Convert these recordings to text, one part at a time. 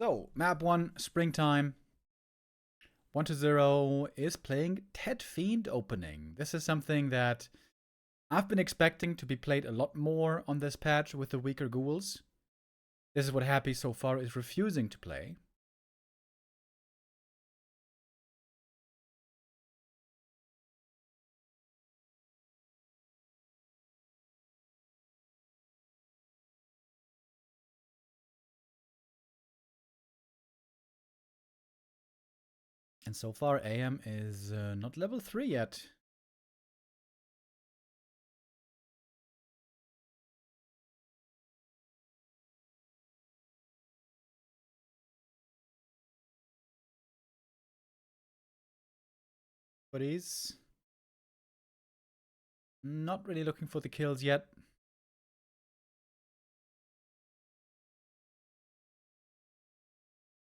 So, map 1, springtime. 1-0 is playing Ted Fiend opening. This is something that I've been expecting to be played a lot more on this patch with the weaker ghouls. This is what Happy so far is refusing to play. And so far, AM is not level 3 yet. But he's not really looking for the kills yet.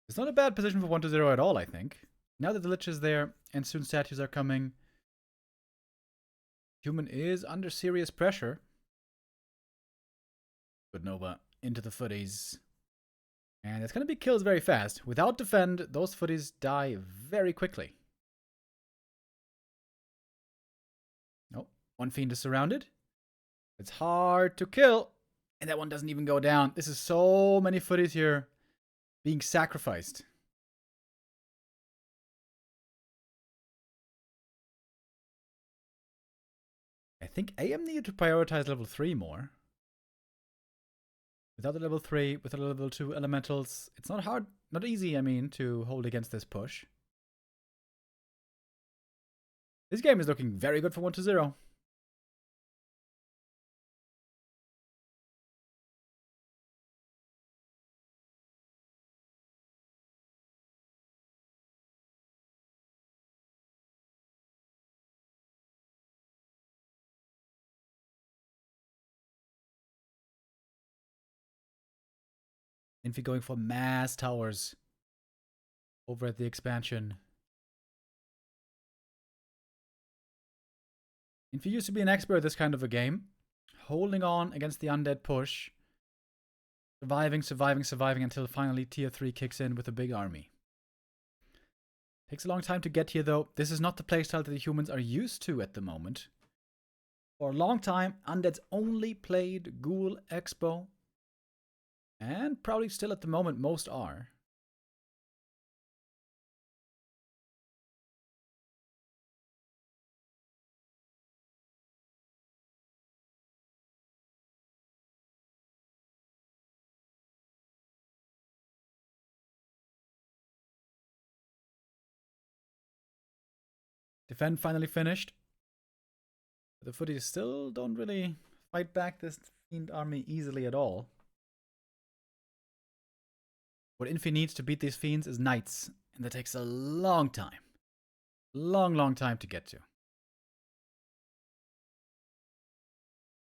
It's not a bad position for 1-0 at all, I think. Now that the Lich is there and soon statues are coming, Human is under serious pressure. Good Nova into the footies. And it's going to be kills very fast. Without defend, those footies die very quickly. Nope. One Fiend is surrounded. It's hard to kill. And that one doesn't even go down. This is so many footies here being sacrificed. I think AM needed to prioritize level 3 more. Without the level 3, with the level 2 elementals, it's not hard, not easy, I mean, to hold against this push. This game is looking very good for 1-0. Infi going for mass towers over at the expansion. Infi used to be an expert at this kind of a game. Holding on against the undead push. Surviving until finally tier 3 kicks in with a big army. Takes a long time to get here though. This is not the playstyle that the humans are used to at the moment. For a long time, Undead's only played Ghoul Expo. And probably still at the moment most are. Defend finally finished. But the footies still don't really fight back this Fiend army easily at all. What Infi needs to beat these Fiends is Knights. And that takes a long time. Long time to get to.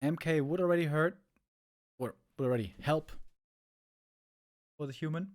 MK would already hurt. Or would already help. For the human.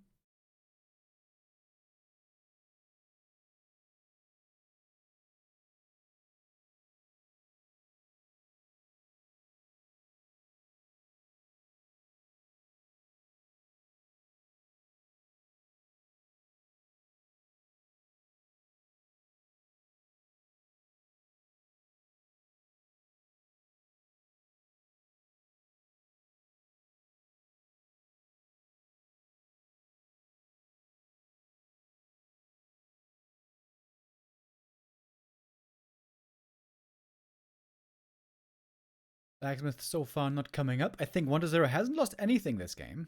Blacksmith so far not coming up. I think 1-0 hasn't lost anything this game.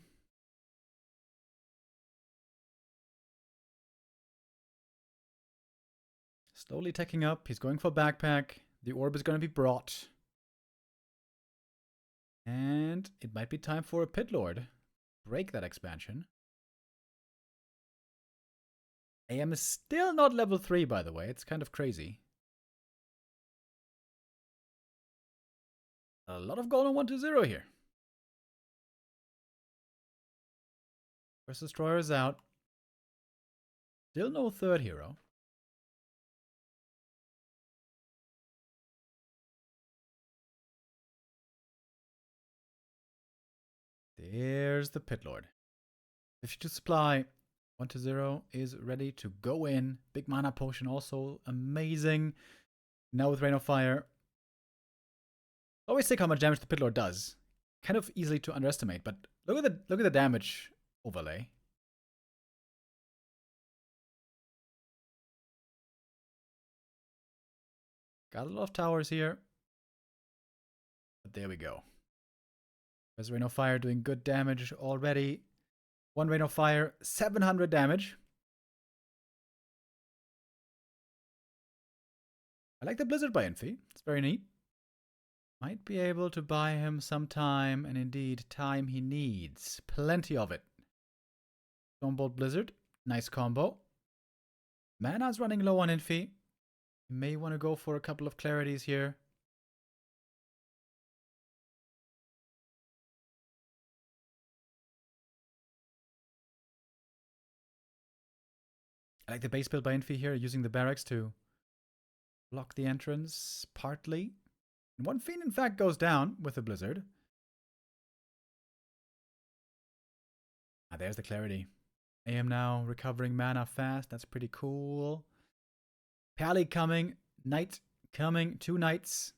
Slowly teching up. He's going for backpack. The orb is going to be brought. And it might be time for a Pitlord. Break that expansion. AM is still not level 3, by the way. It's kind of crazy. A lot of gold on 1-0 here. First Destroyer is out. Still no third hero. There's the Pitlord. 52 supply. 1-0 is ready to go in. Big mana potion also amazing. Now with Rain of Fire. Always think how much damage the Pitlord does. Kind of easily to underestimate, but look at the damage overlay. Got a lot of towers here. But there we go. There's Rain of Fire doing good damage already. One Rain of Fire, 700 damage. I like the Blizzard by Infi. It's very neat. Might be able to buy him some time, and indeed, time he needs. Plenty of it. Stormbolt Blizzard. Nice combo. Mana's running low on Infi. You may want to go for a couple of clarities here. I like the base build by Infi here, using the barracks to block the entrance, partly. And one Fiend, in fact, goes down with the Blizzard. Ah, there's the clarity. I am now recovering mana fast. That's pretty cool. Pally coming. Knight coming. 2 knights.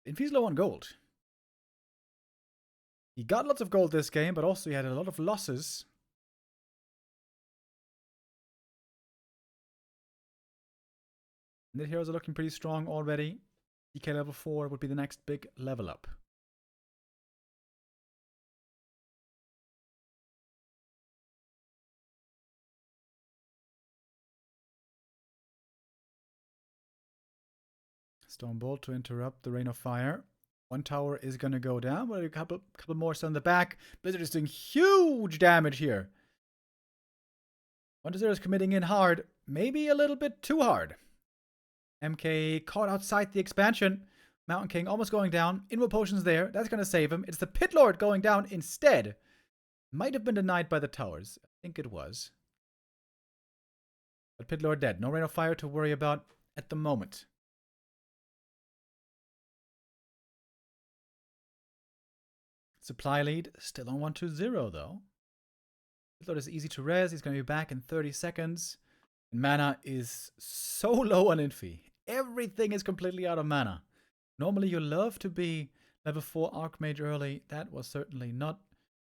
Infi's low on gold. He got lots of gold this game, but also he had a lot of losses. Undead heroes are looking pretty strong already. DK level 4 would be the next big level up. Stormbolt to interrupt the Rain of Fire. One tower is going to go down, but a couple more still in the back. Blizzard is doing huge damage here. 1-0 is committing in hard. Maybe a little bit too hard. MK caught outside the expansion. Mountain King almost going down. Invo potions there. That's going to save him. It's the Pitlord going down instead. Might have been denied by the towers. I think it was. But Pitlord dead. No Rain of Fire to worry about at the moment. Supply lead still on 1-0 though. Pitlord is easy to res. He's going to be back in 30 seconds. And mana is so low on Infi. Everything is completely out of mana. Normally you love to be level 4 Archmage early. That was certainly not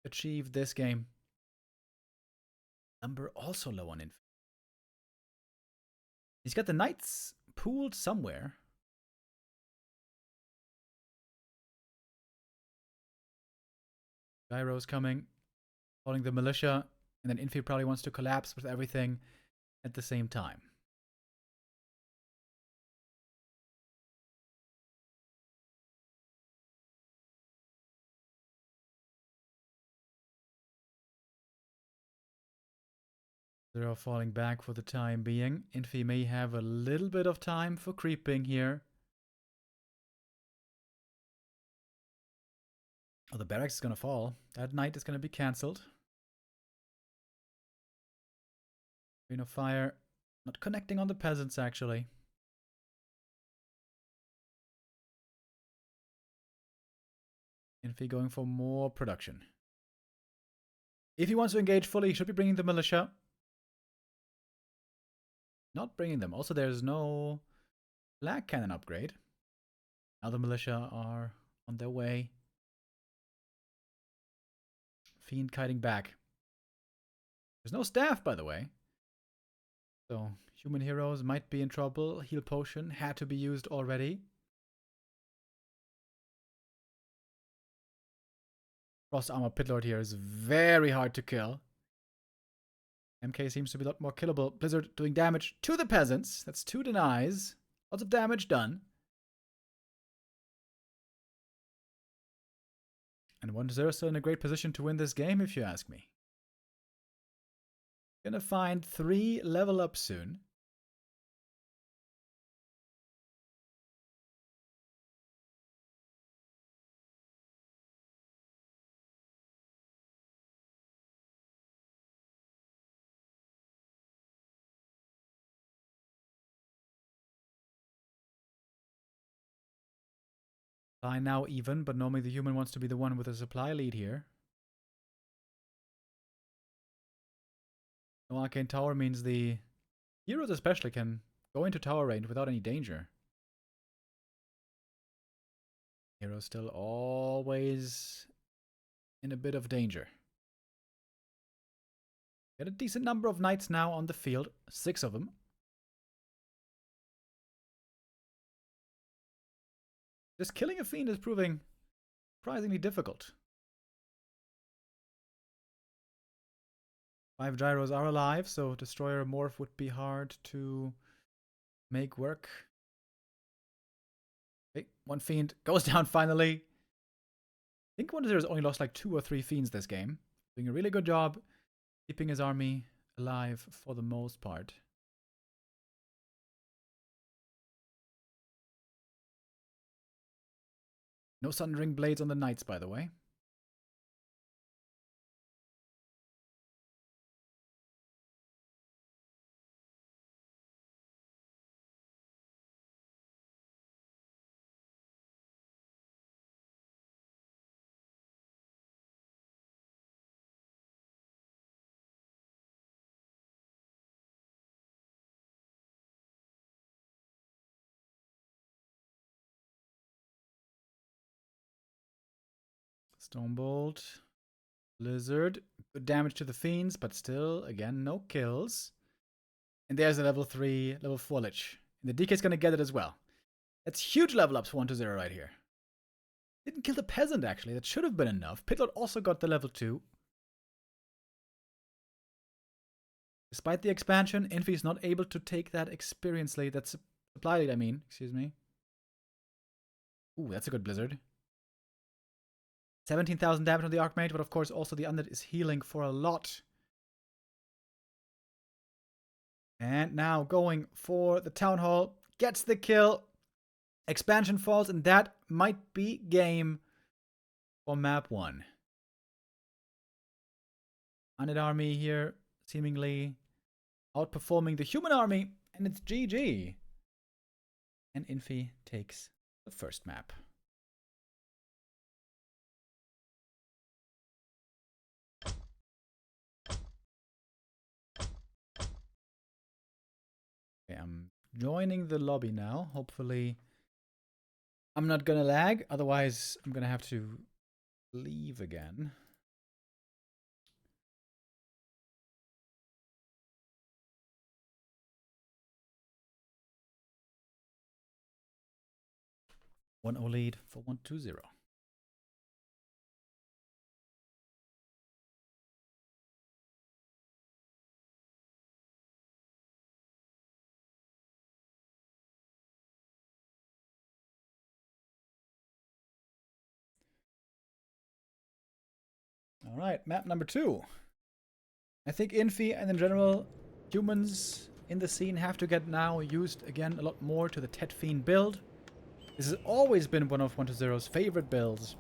achieved this game. Number also low on Infi. He's got the knights pooled somewhere. Gyro's coming. Calling the militia. And then Infi probably wants to collapse with everything at the same time. They're falling back for the time being. Infi may have a little bit of time for creeping here. Oh, the barracks is going to fall. That knight is going to be cancelled. Rain of Fire. Not connecting on the peasants, actually. Infi going for more production. If he wants to engage fully, he should be bringing the militia. Not bringing them. Also, there's no black cannon upgrade. Now the militia are on their way. Fiend kiting back. There's no staff, by the way. So, human heroes might be in trouble. Heal potion had to be used already. Frost Armor Pitlord here is very hard to kill. MK seems to be a lot more killable. Blizzard doing damage to the peasants. That's 2 denies. Lots of damage done. And 1-0 still in a great position to win this game, if you ask me. Gonna find 3 level ups soon. Supply now even, but normally the human wants to be the one with a supply lead here. No Arcane Tower means the heroes especially can go into tower range without any danger. Heroes still always in a bit of danger. Get a decent number of knights now on the field. 6 of them. Just killing a fiend is proving surprisingly difficult. 5 gyros are alive, so Destroyer Morph would be hard to make work. Okay, 1 fiend goes down finally. I think 1-0 has only lost like 2 or 3 fiends this game. Doing a really good job keeping his army alive for the most part. No Sundering Blades on the knights, by the way. Stonebolt. Blizzard. Good damage to the fiends, but still, again, no kills. And there's a level 3, level 4 Lich. And the DK's gonna get it as well. That's huge level ups for 1-0 right here. Didn't kill the peasant, actually. That should have been enough. Cryptlord also got the level 2. Despite the expansion, Infi is not able to take that experience lead. That's supply lead, I mean. Excuse me. Ooh, that's a good blizzard. 17,000 damage on the Archmage, but of course also the Undead is healing for a lot. And now going for the Town Hall. Gets the kill. Expansion falls, and that might be game for map 1. Undead army here seemingly outperforming the human army, and it's GG. And Infi takes the first map. Okay, I'm joining the lobby now. Hopefully I'm not gonna lag, otherwise I'm gonna have to leave again. One O lead for 1-0. All right, map number 2. I think Infi and in general humans in the scene have to get now used again a lot more to the Tet Fiend build. This has always been one of 1-0's favorite builds.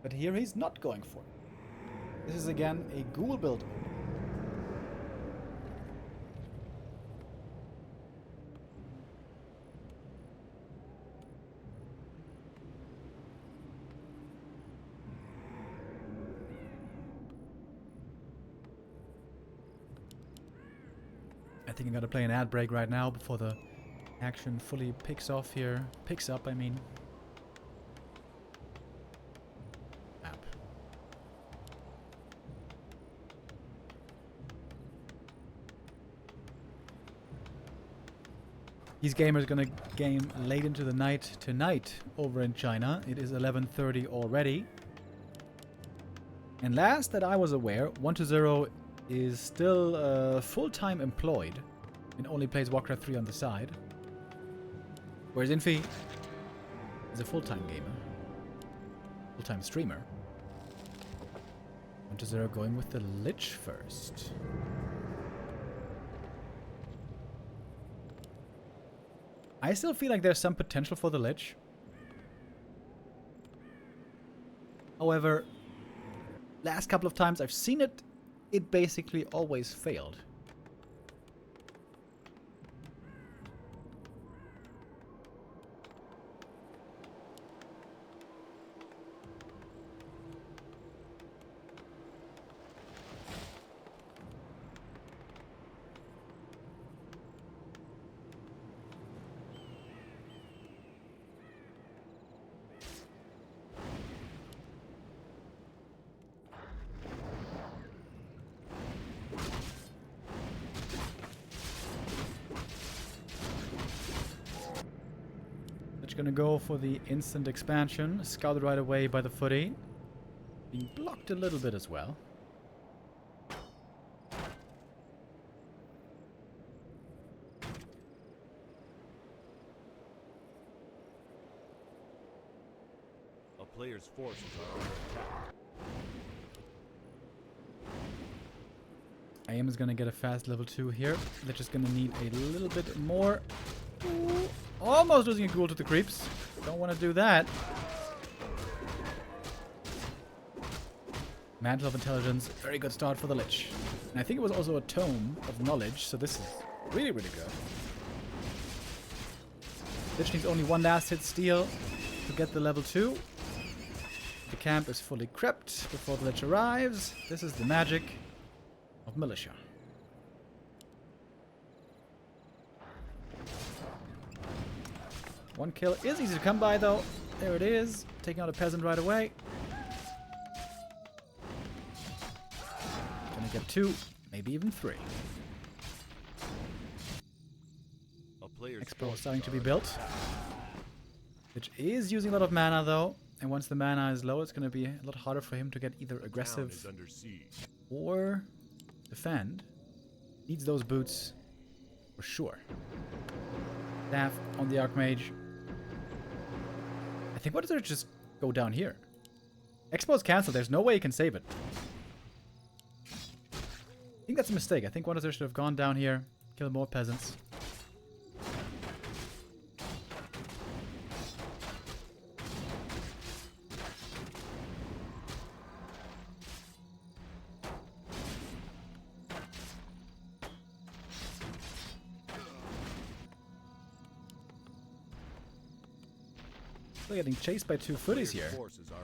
But here he's not going for it. This is again a ghoul build. I think I'm gonna play an ad break right now before the action fully picks off here. Picks up, I mean. Map. These gamers gonna game late into the night tonight over in China. It is 11:30 already. And last that I was aware, 1-0 is still full-time employed and only plays Warcraft 3 on the side. Whereas Infi is a full-time gamer. Full-time streamer. 1-0 going with the Lich first. I still feel like there's some potential for the Lich. However, last couple of times I've seen it, it basically always failed. gonna go for the instant expansion. Scouted right away by the footy. Being blocked a little bit as well. A player's forces are under attack. AM is gonna get a fast level 2 here. They're just gonna need a little bit more. Ooh, almost losing a ghoul to the creeps. Don't want to do that. Mantle of Intelligence, very good start for the Lich. And I think it was also a Tome of Knowledge, so this is really, really good. Lich needs only one last hit steal to get the level 2. The camp is fully crypt before the Lich arrives. This is the magic of Militia. One kill is easy to come by though. There it is. Taking out a peasant right away. Gonna get 2, maybe even 3. Expo starting to be built. Which is using a lot of mana though. And once the mana is low, it's gonna be a lot harder for him to get either aggressive or defend. Needs those boots for sure. Staff on the Archmage. I think what does it just go down here? Expo's cancelled. There's no way he can save it. I think that's a mistake. I think Wonder should have gone down here, kill more peasants. Still getting chased by 2 footies here.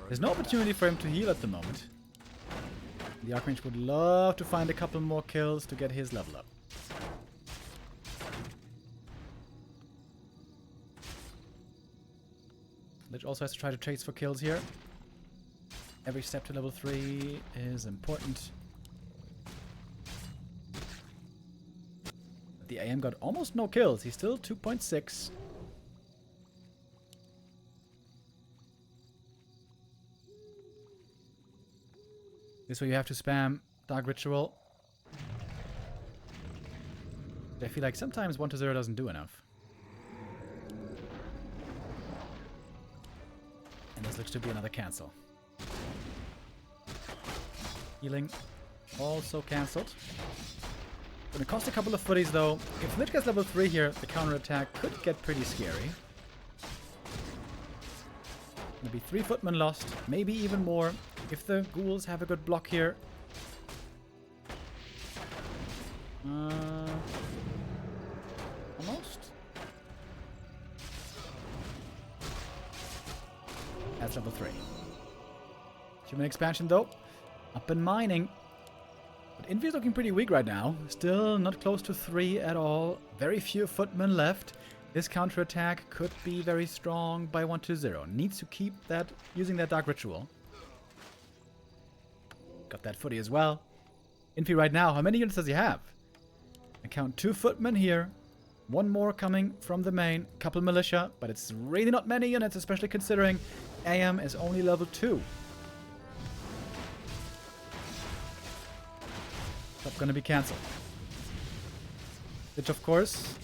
There's no opportunity for him to heal at the moment. The Archmage would love to find a couple more kills to get his level up. Lich also has to try to chase for kills here. Every step to level 3 is important. The AM got almost no kills. He's still 2.6. This way you have to spam Dark Ritual. I feel like sometimes 1-0 doesn't do enough. And this looks to be another cancel. Healing also cancelled. Gonna cost a couple of footies though. If Lich gets level 3 here, the counterattack could get pretty scary. Gonna be 3 footmen lost, maybe even more. If the ghouls have a good block here. Almost. That's level 3. Human expansion though. Up and mining. But Infi is looking pretty weak right now. Still not close to 3 at all. Very few footmen left. This counterattack could be very strong by 1-0. Needs to keep that using that Dark Ritual. Got that footy as well. Infi right now, how many units does he have? I count 2 footmen here. 1 more coming from the main. Couple militia, but it's really not many units, especially considering AM is only level 2. That's gonna be cancelled. Lich, of course,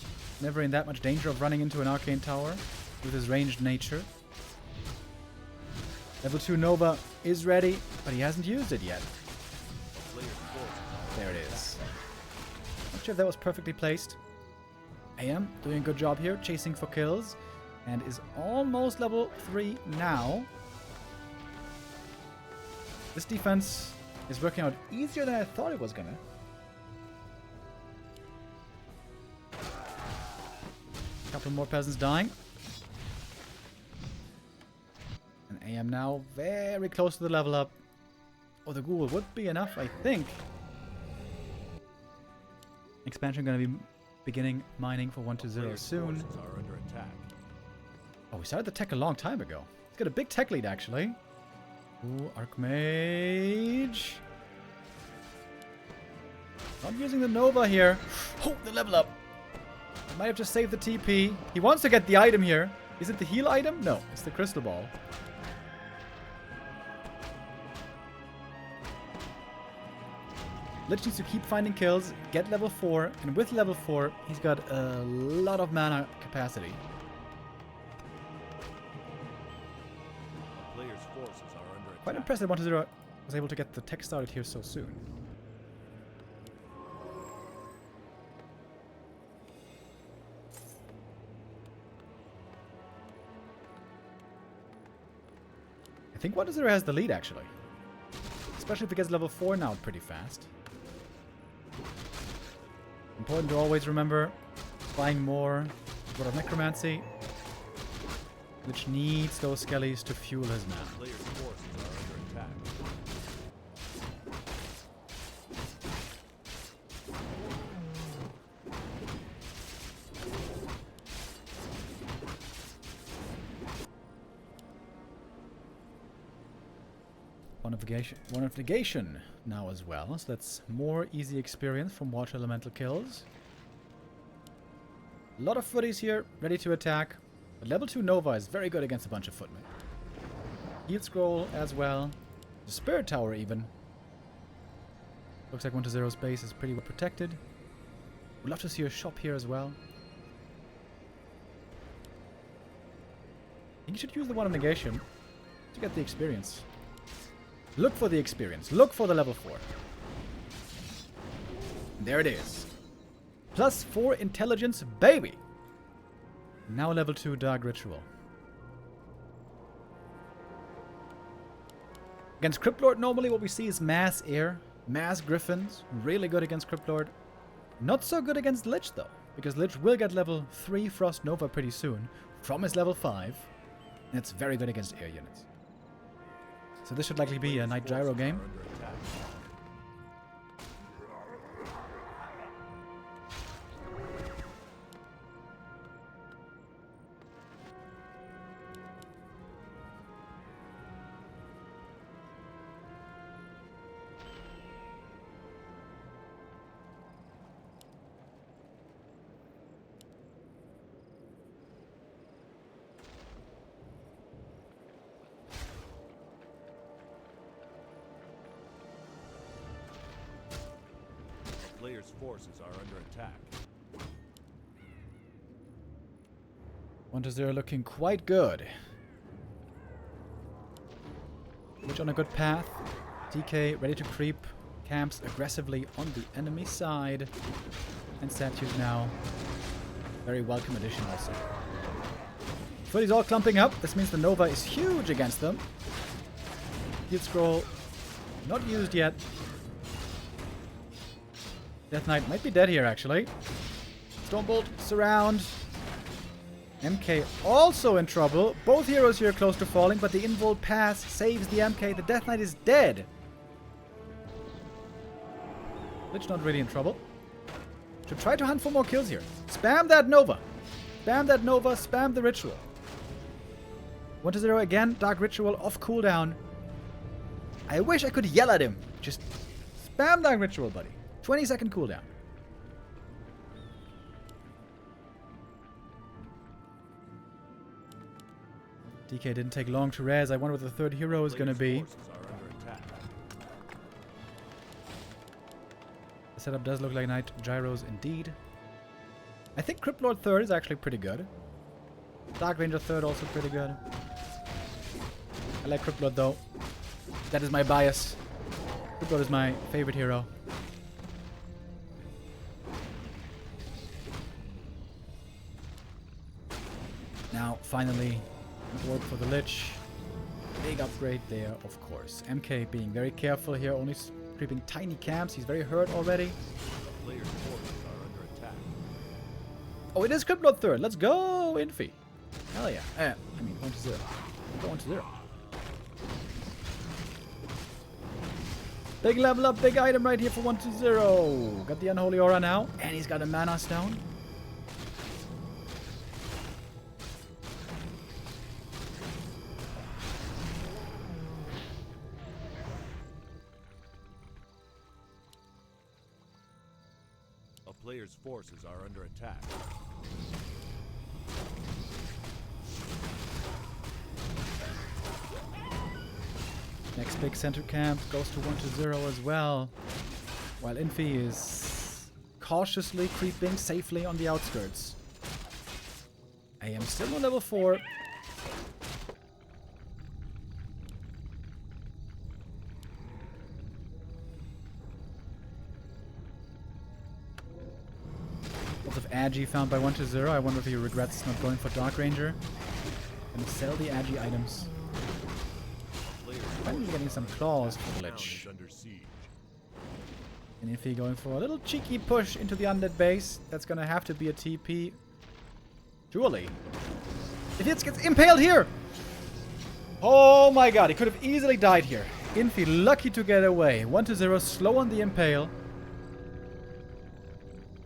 never in that much danger of running into an arcane tower with his ranged nature. Level 2 Nova is ready, but he hasn't used it yet. There it is. Not sure if that was perfectly placed. AM doing a good job here, chasing for kills, and is almost level 3 now. This defense is working out easier than I thought it was gonna. Couple more peasants dying. And AM now very close to the level up. Oh, the ghoul would be enough, I think. Expansion gonna be beginning mining for 1-0 soon. Oh, we started the tech a long time ago. He's got a big tech lead, actually. Ooh, Archmage. Not using the Nova here. Oh, the level up. Might have just saved the TP. He wants to get the item here. Is it the heal item? No, it's the crystal ball. Lich needs to keep finding kills, get level 4, and with level 4, he's got a lot of mana capacity. A player's forces are under Quite attack. impressed that 1-0 was able to get the tech started here so soon. I think 1-0 has the lead, actually. Especially if he gets level 4 now pretty fast. Important to always remember, buying more Sword of Necromancy, which needs those skellies to fuel his mana. Player's forces are under attack. One of negation now as well, so that's more easy experience from water elemental kills. A lot of footies here, ready to attack. But level 2 Nova is very good against a bunch of footmen. Heal scroll as well. The Spirit Tower even. Looks like 1-0's base is pretty well protected. Would love to see a shop here as well. I think you should use the one of negation to get the experience. Look for the experience. Look for the level 4. There it is. Plus 4 intelligence, baby! Now level 2 Dark Ritual. Against Cryptlord, normally what we see is Mass Air, Mass Griffins. Really good against Cryptlord. Not so good against Lich, though. Because Lich will get level 3 Frost Nova pretty soon from his level 5. And it's very good against air units. So this should likely be a Night Gyro game. Player's forces are under attack. 1-0 looking quite good. Lich on a good path. DK ready to creep. Camps aggressively on the enemy side. And statues now. Very welcome addition also. Footy's all clumping up. This means the Nova is huge against them. Heal scroll not used yet. Death Knight might be dead here, actually. Stormbolt, surround. MK also in trouble. Both heroes here close to falling, but the Invol pass saves the MK. The Death Knight is dead. Lich not really in trouble. Should try to hunt for more kills here. Spam that Nova. Spam that Nova. Spam the Ritual. 1-0 again. Dark Ritual off cooldown. I wish I could yell at him. Just spam Dark Ritual, buddy. 20-second cooldown. DK didn't take long to res. I wonder what the third hero is going to be. The setup does look like Night Gyros indeed. I think Cryptlord third is actually pretty good. Dark Ranger third also pretty good. I like Cryptlord though. That is my bias. Cryptlord is my favorite hero. Now, finally, work for the Lich. Big upgrade there, of course. MK being very careful here, only creeping tiny camps. He's very hurt already. The player's forces are under attack. Oh, it is Cryptlord third. Let's go, Infi. Hell yeah. I mean, 1-0. Go 1-0. Big level up, big item right here for 1-0. Got the Unholy Aura now, and he's got a Mana Stone. A player's forces are under attack. Next big center camp goes to 1-0 as well. While Infi is cautiously creeping safely on the outskirts. I am still on level 4. Lots of Agi found by 1-0. I wonder if he regrets not going for Dark Ranger. And sell the Agi items. Finally getting some claws for the Lich. And Infi going for a little cheeky push into the Undead base. That's gonna have to be a TP. Surely. If it gets impaled here! Oh my god, he could have easily died here. Infi lucky to get away. 1-0, slow on the impale.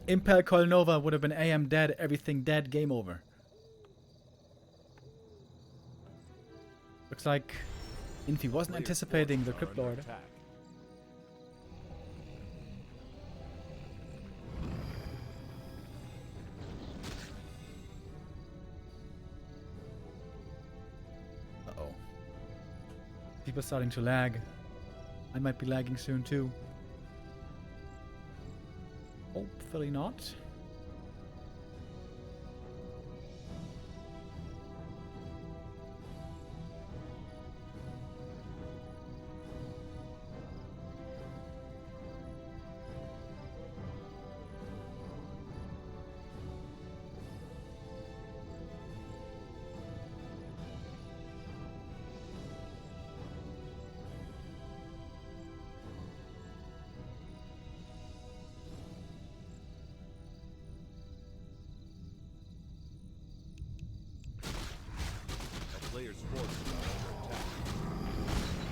Impale Coil Nova would have been AM dead, everything dead, game over. Looks like Infi wasn't anticipating the Cryptlord. Uh-oh. People starting to lag. I might be lagging soon too. Hopefully not.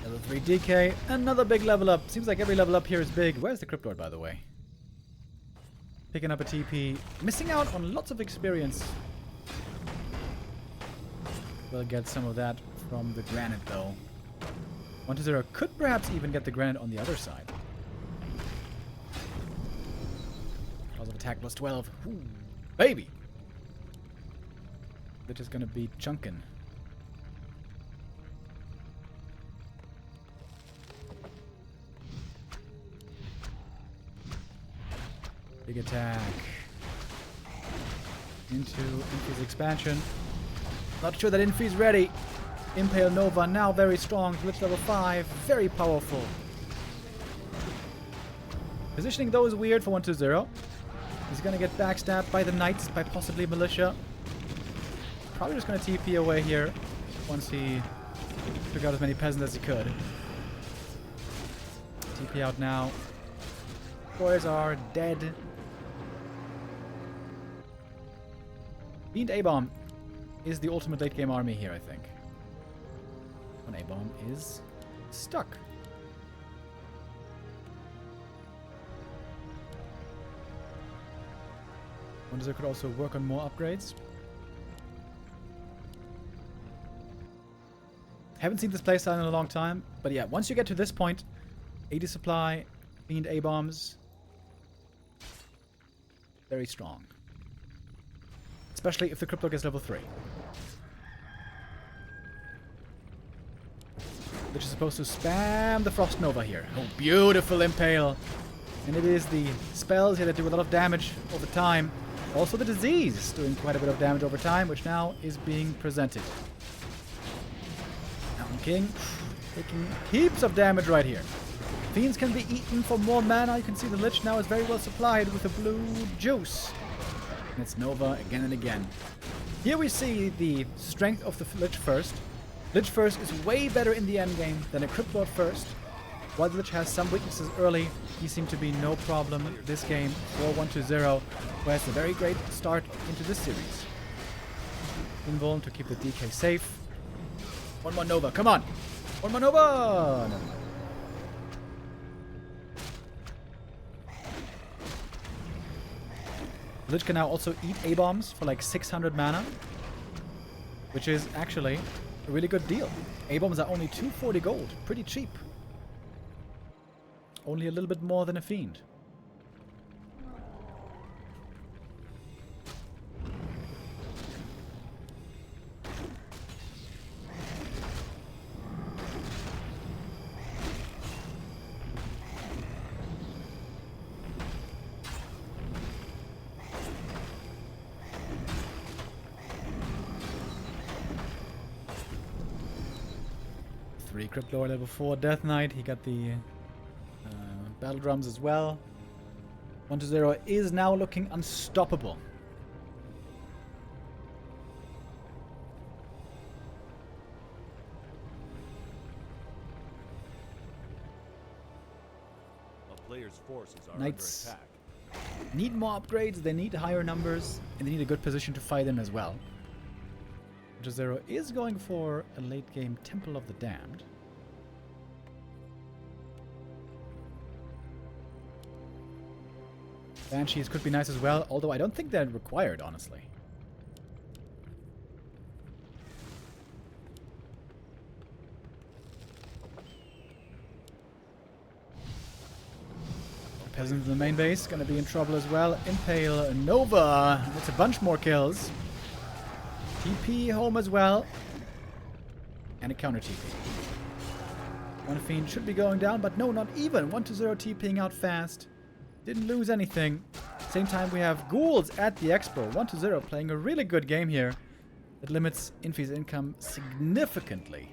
Level 3 DK, another big level up. Seems like every level up here is big. Where's the Cryptlord, by the way? Picking up a TP. Missing out on lots of experience. We'll get some of that from the granite, though. 1-0 could perhaps even get the granite on the other side. Cause of attack plus 12. Ooh, baby! They're just gonna be chunkin'. Big attack. Into Infi's expansion. Not sure that Infi's ready. Impale Nova now very strong. Lich level 5. Very powerful. Positioning though is weird for 1-0. He's gonna get backstabbed by the knights, by possibly militia. Probably just gonna TP away here once he took out as many peasants as he could. TP out now. Boys are dead. Fiend A-Bomb is the ultimate late game army here, I think. One A-Bomb is stuck. Wonder if could also work on more upgrades. Haven't seen this playstyle in a long time, but yeah, once you get to this point, 80 supply, Fiend A-Bombs, very strong. Especially if the Cryptlord gets level 3. Which is supposed to spam the Frost Nova here. Oh, beautiful Impale. And it is the spells here that do a lot of damage over time. Also the disease doing quite a bit of damage over time, which now is being presented. Mountain King taking heaps of damage right here. Fiends can be eaten for more mana. You can see the Lich now is very well supplied with the blue juice. And it's Nova again and again. Here we see the strength of the Lich First. Lich First is way better in the endgame than a Cryptlord First. While the Lich has some weaknesses early, he seemed to be no problem this game for 1-0, who has a very great start into this series. Invuln to keep the DK safe. One more Nova, come on! One more Nova! Never mind. Lich can now also eat A-bombs for like 600 mana, which is actually a really good deal. A-bombs are only 240 gold, pretty cheap. Only a little bit more than a Fiend. 3 Cryptlord, level 4 Death Knight. He got the battle drums as well. 1-0 is now looking unstoppable. A player's forces are Knights under attack. need more upgrades, they need higher numbers, and they need a good position to fight in as well. 1-0 is going for a late game Temple of the Damned. Banshees could be nice as well, although I don't think they're required, honestly. Peasants in the main base gonna be in trouble as well. Impale Nova. That's a bunch more kills. TP home as well. And a counter TP. One Fiend should be going down, but no, not even. 1-0 TPing out fast. Didn't lose anything. Same time we have Ghouls at the Expo. 1-0 playing a really good game here. It limits Infi's income significantly.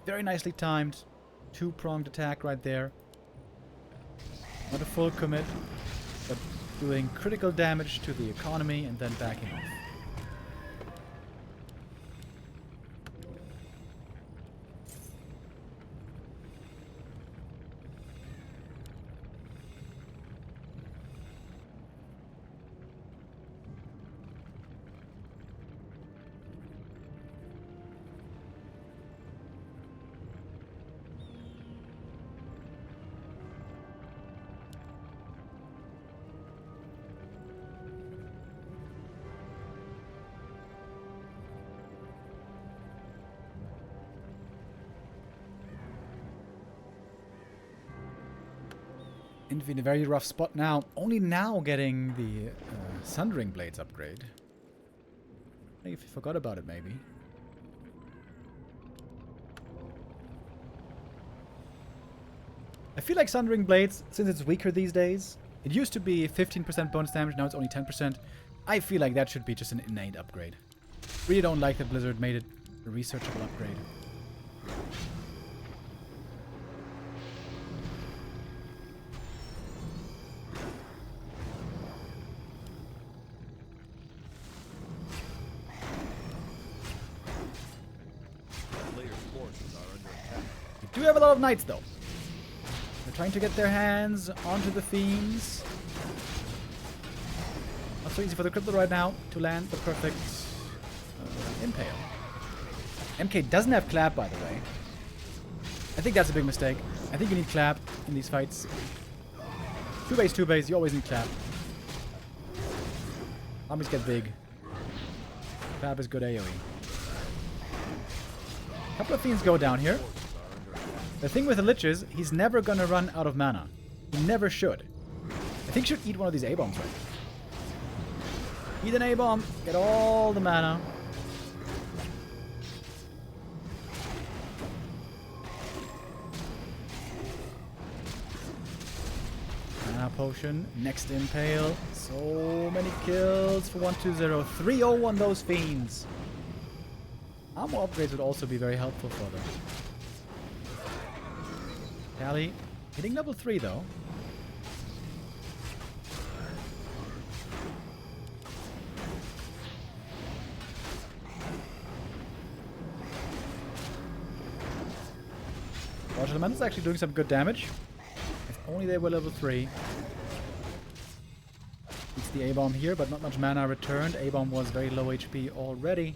Very nicely timed. Two-pronged attack right there. Not a full commit, but doing critical damage to the economy and then backing off. Infi in a very rough spot now. Only now getting the Sundering Blades upgrade. I think if you forgot about it, maybe. I feel like Sundering Blades, since it's weaker these days, it used to be 15% bonus damage, now it's only 10%. I feel like that should be just an innate upgrade. Really don't like that Blizzard made it a researchable upgrade. We do have a lot of knights, though. They're trying to get their hands onto the Fiends. Not so easy for the Cryptlord right now to land the perfect impale. MK doesn't have clap, by the way. I think that's a big mistake. I think you need clap in these fights. 2 base, you always need clap. Armies get big. Clap is good AoE. A couple of Fiends go down here. The thing with the Lich is, he's never gonna run out of mana. He never should. I think he should eat one of these A-bombs right now. Eat an A-bomb, get all the mana. Mana potion, next impale. So many kills for 1-2-0. 3-0 on those Fiends. Armor upgrades would also be very helpful for them. Tally hitting level 3 though. Watch Elemental's actually doing some good damage. If only they were level 3. It's the A-bomb here, but not much mana returned. A-bomb was very low HP already.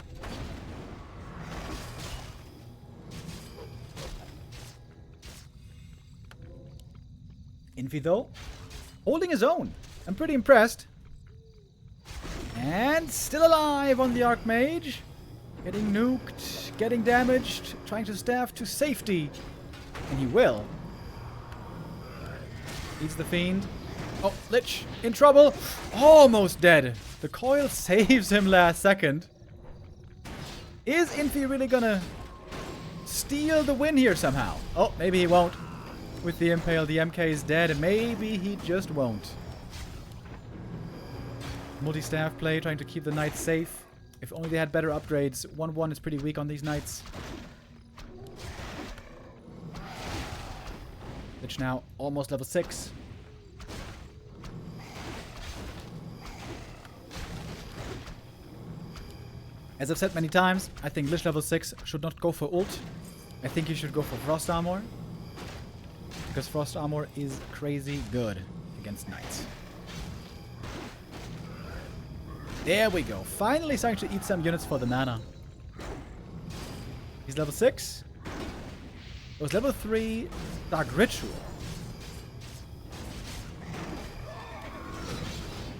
Infi though, holding his own. I'm pretty impressed. And still alive on the Archmage. Getting nuked, getting damaged, trying to staff to safety. And he will. Eats the Fiend. Oh, Lich in trouble. Almost dead. The coil saves him last second. Is Infi really gonna steal the win here somehow? Oh, maybe he won't. With the impale, the MK is dead, and maybe he just won't. Multi-staff play, trying to keep the knights safe. If only they had better upgrades. 1-1 is pretty weak on these knights. Lich now almost level 6. As I've said many times, I think Lich level 6 should not go for ult. I think he should go for Frost Armor. Because Frost Armor is crazy good against Knights. There we go. Finally starting to eat some units for the mana. He's level 6. It was level 3 Dark Ritual.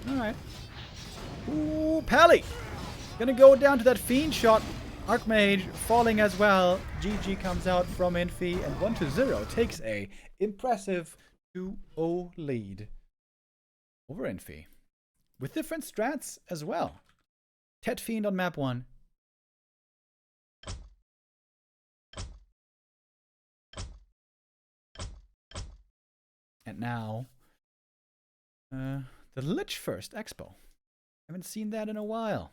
Alright. Ooh, Pally! Gonna go down to that Fiend shot. Archmage falling as well. GG comes out from Infi and 1-0 takes a impressive 2-0 lead over Infi. With different strats as well. Tet Fiend on map 1. And now, the Lich first Expo. Haven't seen that in a while.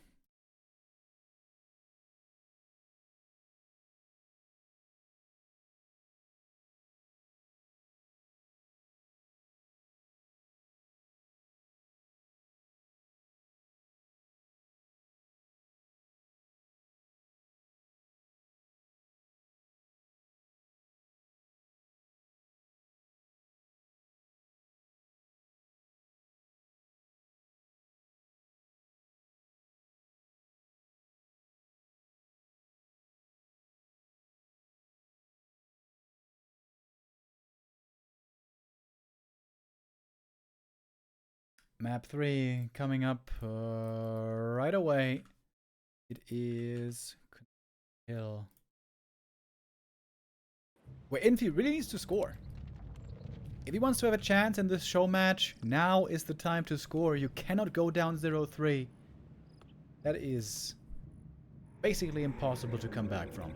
Map 3 coming up right away. It is Hill. Where Infi really needs to score. If he wants to have a chance in this show match, now is the time to score. You cannot go down 0-3. That is basically impossible to come back from.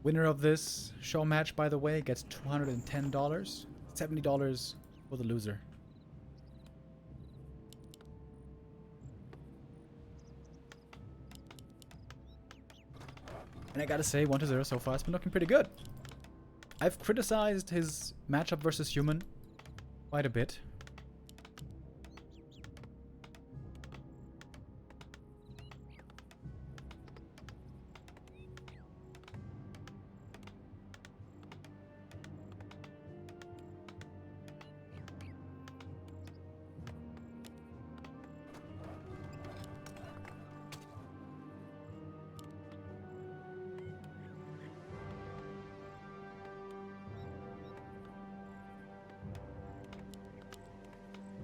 Winner of this show match, by the way, gets $210. $70 for the loser. And I gotta say, 1-0 so far has been looking pretty good. I've criticized his matchup versus human quite a bit.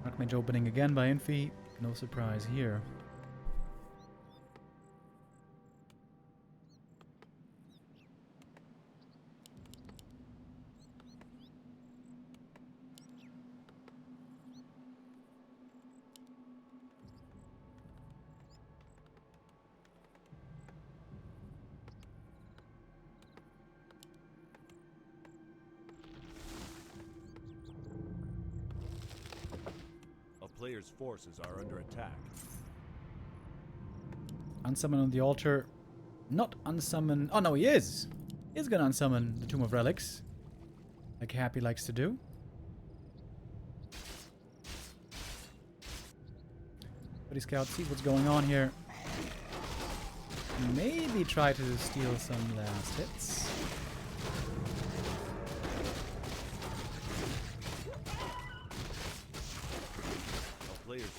Archmage opening again by Infi. No surprise here. Players' forces are under attack. Unsummon on the altar. Not unsummon. Oh no, he is! He's gonna unsummon the Tomb of Relics. Like Happy likes to do. Buddy Scout, see what's going on here. Maybe try to steal some last hits.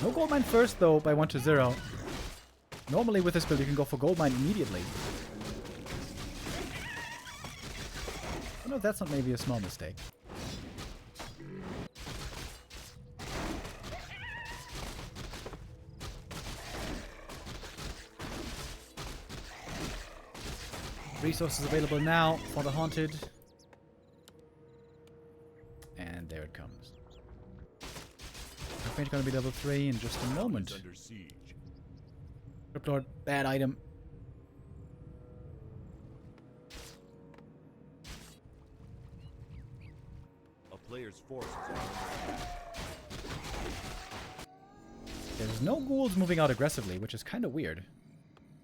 No goldmine first, though, by 1-0. Normally with this build, you can go for goldmine immediately. I don't know if that's not maybe a small mistake. Resources available now for the Haunted. And there it comes. Archmage gonna be level 3 in just a moment. Cryptlord, bad item. A player's forces are under attack. There's no ghouls moving out aggressively, which is kind of weird.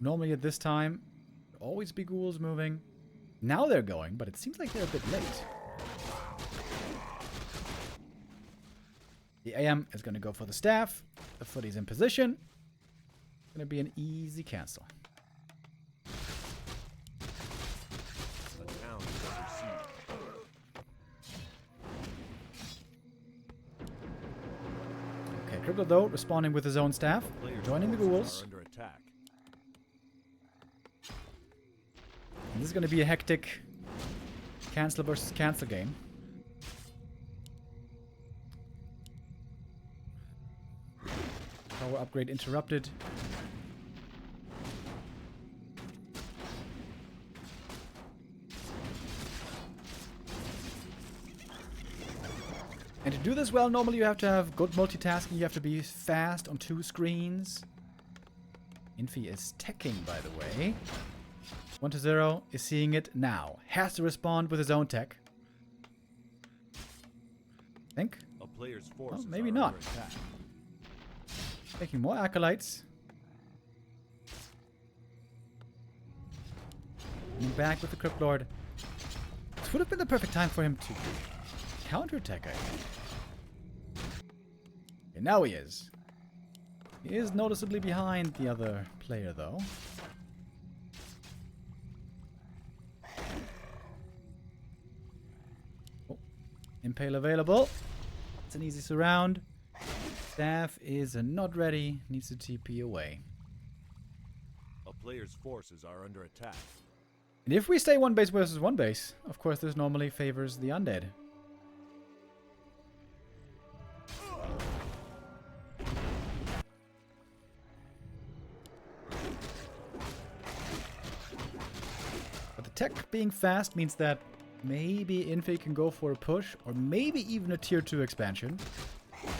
Normally at this time, always be ghouls moving. Now they're going, but it seems like they're a bit late. The AM is going to go for the staff. The footy's in position. It's going to be an easy cancel. The town is under siege. Okay, Crypto though, responding with his own staff. Players' Joining the forces ghouls. are under attack. And this is going to be a hectic cancel versus cancel game. Power upgrade interrupted. And to do this well, normally you have to have good multitasking. You have to be fast on 2 screens. Infi is teching, by the way. 1-0 is seeing it now. Has to respond with his own tech. Think? A player's forces maybe are not. under attack. Making more acolytes. And back with the Cryptlord. This would have been the perfect time for him to counterattack, I think. And now he is. He is noticeably behind the other player, though. Oh, Impale available. It's an easy surround. Staff is not ready. Needs to TP away. A player's forces are under attack. And if we stay 1 base versus 1 base, of course this normally favors the undead. But the tech being fast means that maybe Infi can go for a push, or maybe even a tier 2 expansion.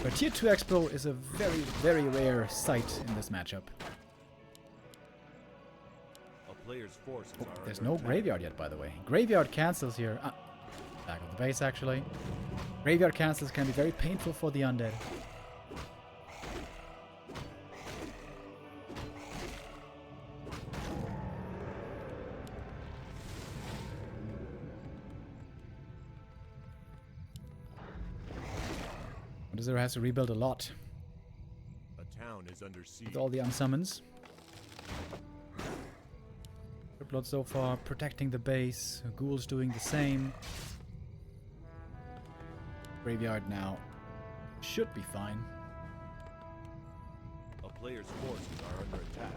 But tier 2 expo is a very, very rare sight in this matchup. A player's forces are There's under no attack. graveyard yet, by the way. Graveyard cancels here. Back of the base, actually. Graveyard cancels can be very painful for the undead. Zero has to rebuild a lot A town is under siege. with all the unsummons. Cryptlord so far protecting the base. Ghouls doing the same. Graveyard now should be fine. A player's forces are under attack.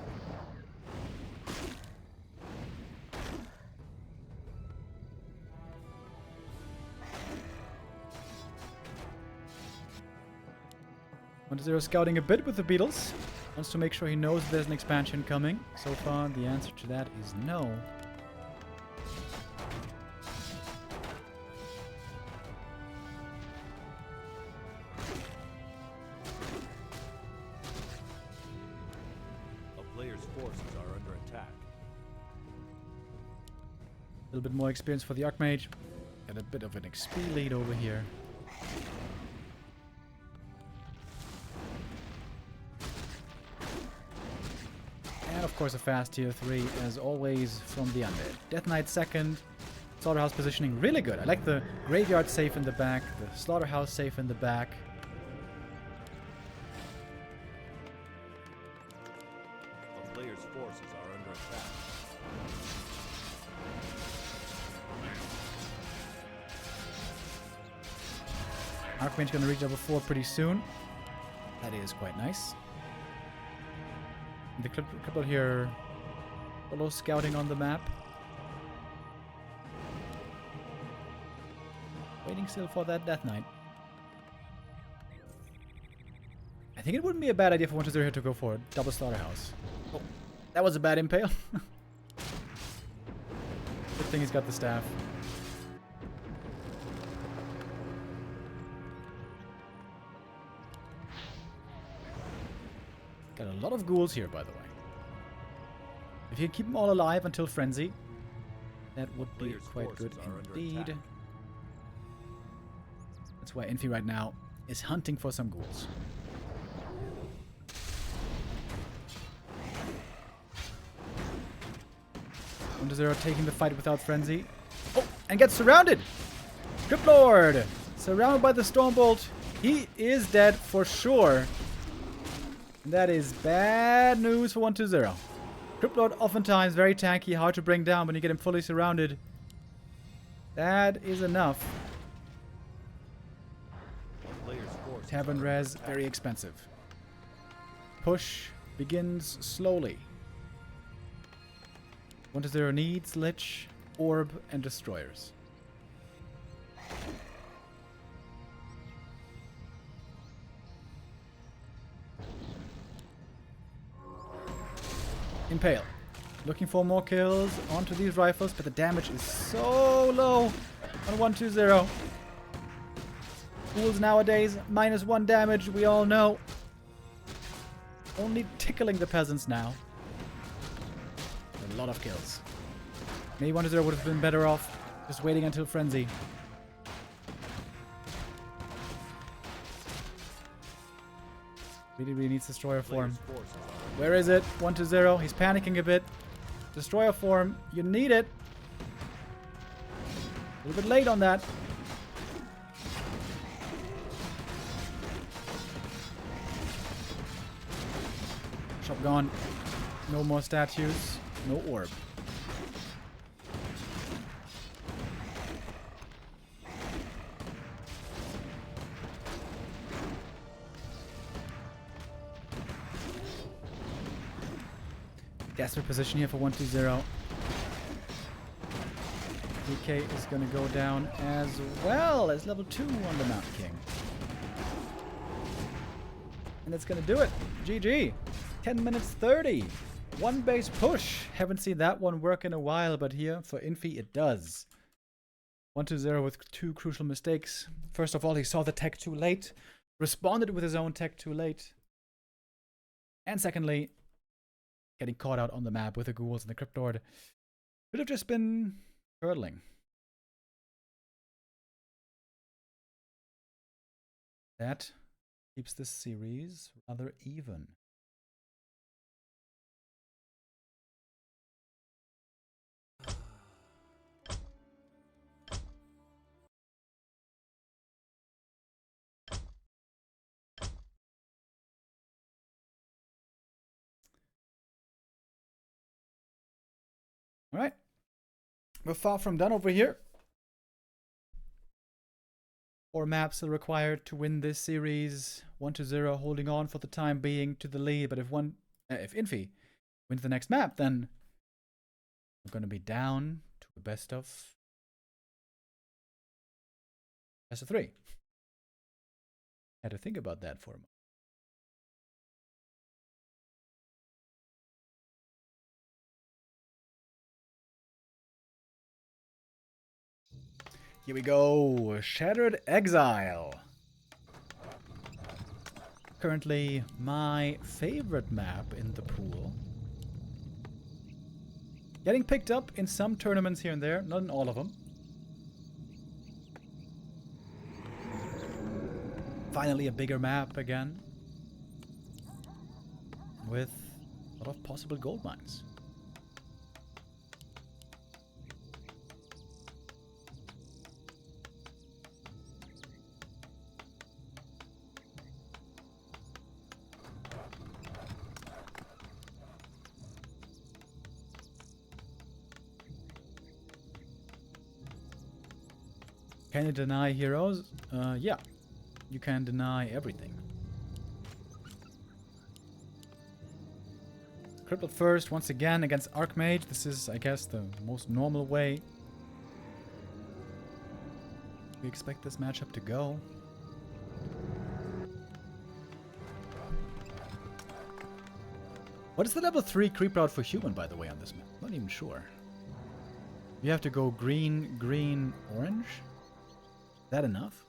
Zero scouting a bit with the beetles. Wants to make sure he knows there's an expansion coming. So far, the answer to that is no. A player's forces are under attack. A little bit more experience for the Archmage. And a bit of an XP lead over here. And of course a fast tier 3 as always from the Undead. Death Knight second. Slaughterhouse positioning really good. I like the graveyard safe in the back, the slaughterhouse safe in the back. A player's forces are under attack. Archmage gonna reach level 4 pretty soon. That is quite nice. The Cryptlord here, follow scouting on the map. Waiting still for that Death Knight. I think it wouldn't be a bad idea for 1-0 here to go for a double slaughterhouse. Oh, that was a bad impale. Good thing he's got the staff. Got a lot of ghouls here, by the way. If you can keep them all alive until Frenzy, that would be Players' quite forces good are under indeed. attack. That's why Infi right now is hunting for some ghouls. 1-0 taking the fight without frenzy. Oh, and gets surrounded. Cryptlord surrounded by the Stormbolt. He is dead for sure. That is bad news for 1-0. Cryptlord oftentimes very tanky, hard to bring down when you get him fully surrounded. That is enough. Tavern res, very expensive. Push begins slowly. 1-0 needs Lich, Orb, and Destroyers. Impale. Looking for more kills onto these rifles, but the damage is so low on 1-2-0. Fools nowadays, -1 damage, we all know. Only tickling the peasants now. A lot of kills. Maybe 1-0 would have been better off just waiting until frenzy. Really needs Destroyer form. Where is it? 1-0. He's panicking a bit. Destroyer form. You need it. A little bit late on that. Shop gone. No more statues. No orb. Desperate position here for 1-2-0. DK is going to go down as well as level 2 on the Mountain King. And that's going to do it. GG. 10 minutes 30. One base push. Haven't seen that one work in a while, but here for Infi it does. 1-2-0 with 2 crucial mistakes. First of all, he saw the tech too late. Responded with his own tech too late. And secondly, getting caught out on the map with the ghouls and the Cryptlord should have just been hurdling. That keeps this series rather even. All right, we're far from done over here. 4 maps are required to win this series. 1-0, holding on for the time being to the lead. But if Infi wins the next map, then we're going to be down to a best of 3. Had to think about that for a moment. Here we go. Shattered Exile. Currently my favorite map in the pool. Getting picked up in some tournaments here and there, not in all of them. Finally a bigger map again. With a lot of possible gold mines. Can you deny heroes? Yeah. You can deny everything. Cryptlord first, once again, against Archmage. This is, I guess, the most normal way we expect this matchup to go. What is the level 3 creep route for human, by the way, on this map? Not even sure. You have to go green, green, orange? Is that enough?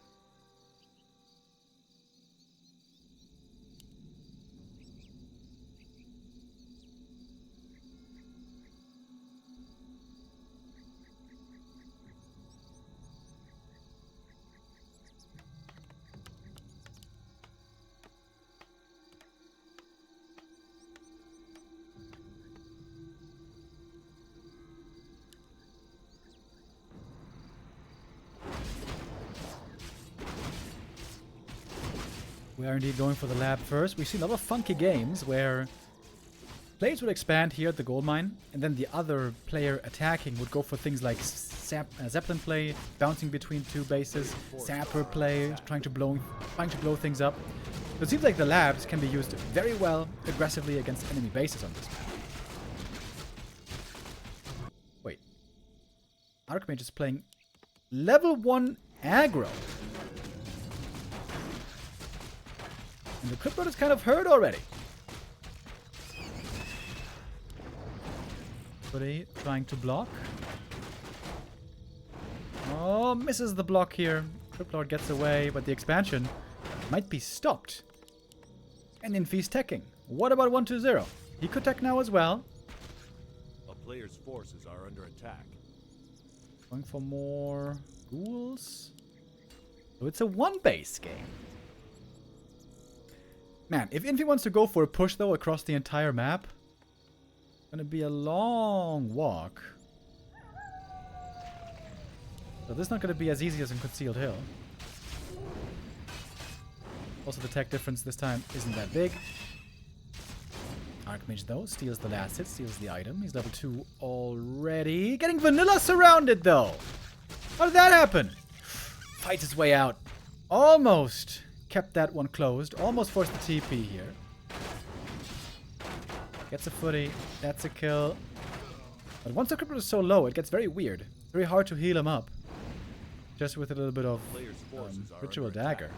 We are indeed going for the lab first. We've seen a lot of funky games where players would expand here at the gold mine, and then the other player attacking would go for things like Zeppelin play, bouncing between two bases, Sapper play, trying to blow things up. So it seems like the labs can be used very well aggressively against enemy bases on this map. Wait. Archmage is playing level 1 aggro. And the Cryptlord is kind of hurt already. Buddy trying to block. Oh, misses the block here. Cryptlord gets away, but the expansion might be stopped. And Infi's teching. What about 1-2-0? He could tech now as well. A player's forces are under attack. Going for more ghouls. So it's a one-base game. Man, if Infi wants to go for a push, though, across the entire map, it's gonna be a long walk. So this is not gonna be as easy as in Concealed Hill. Also, the tech difference this time isn't that big. Archmage, though, steals the last hit, steals the item. He's level 2 already. Getting vanilla surrounded, though. How did that happen? Fights his way out. Almost kept that one closed. Almost forced the TP here. Gets a footy. That's a kill. But once the Cryptlord is so low, it gets very weird. It's very hard to heal him up. Just with a little bit of Ritual Dagger.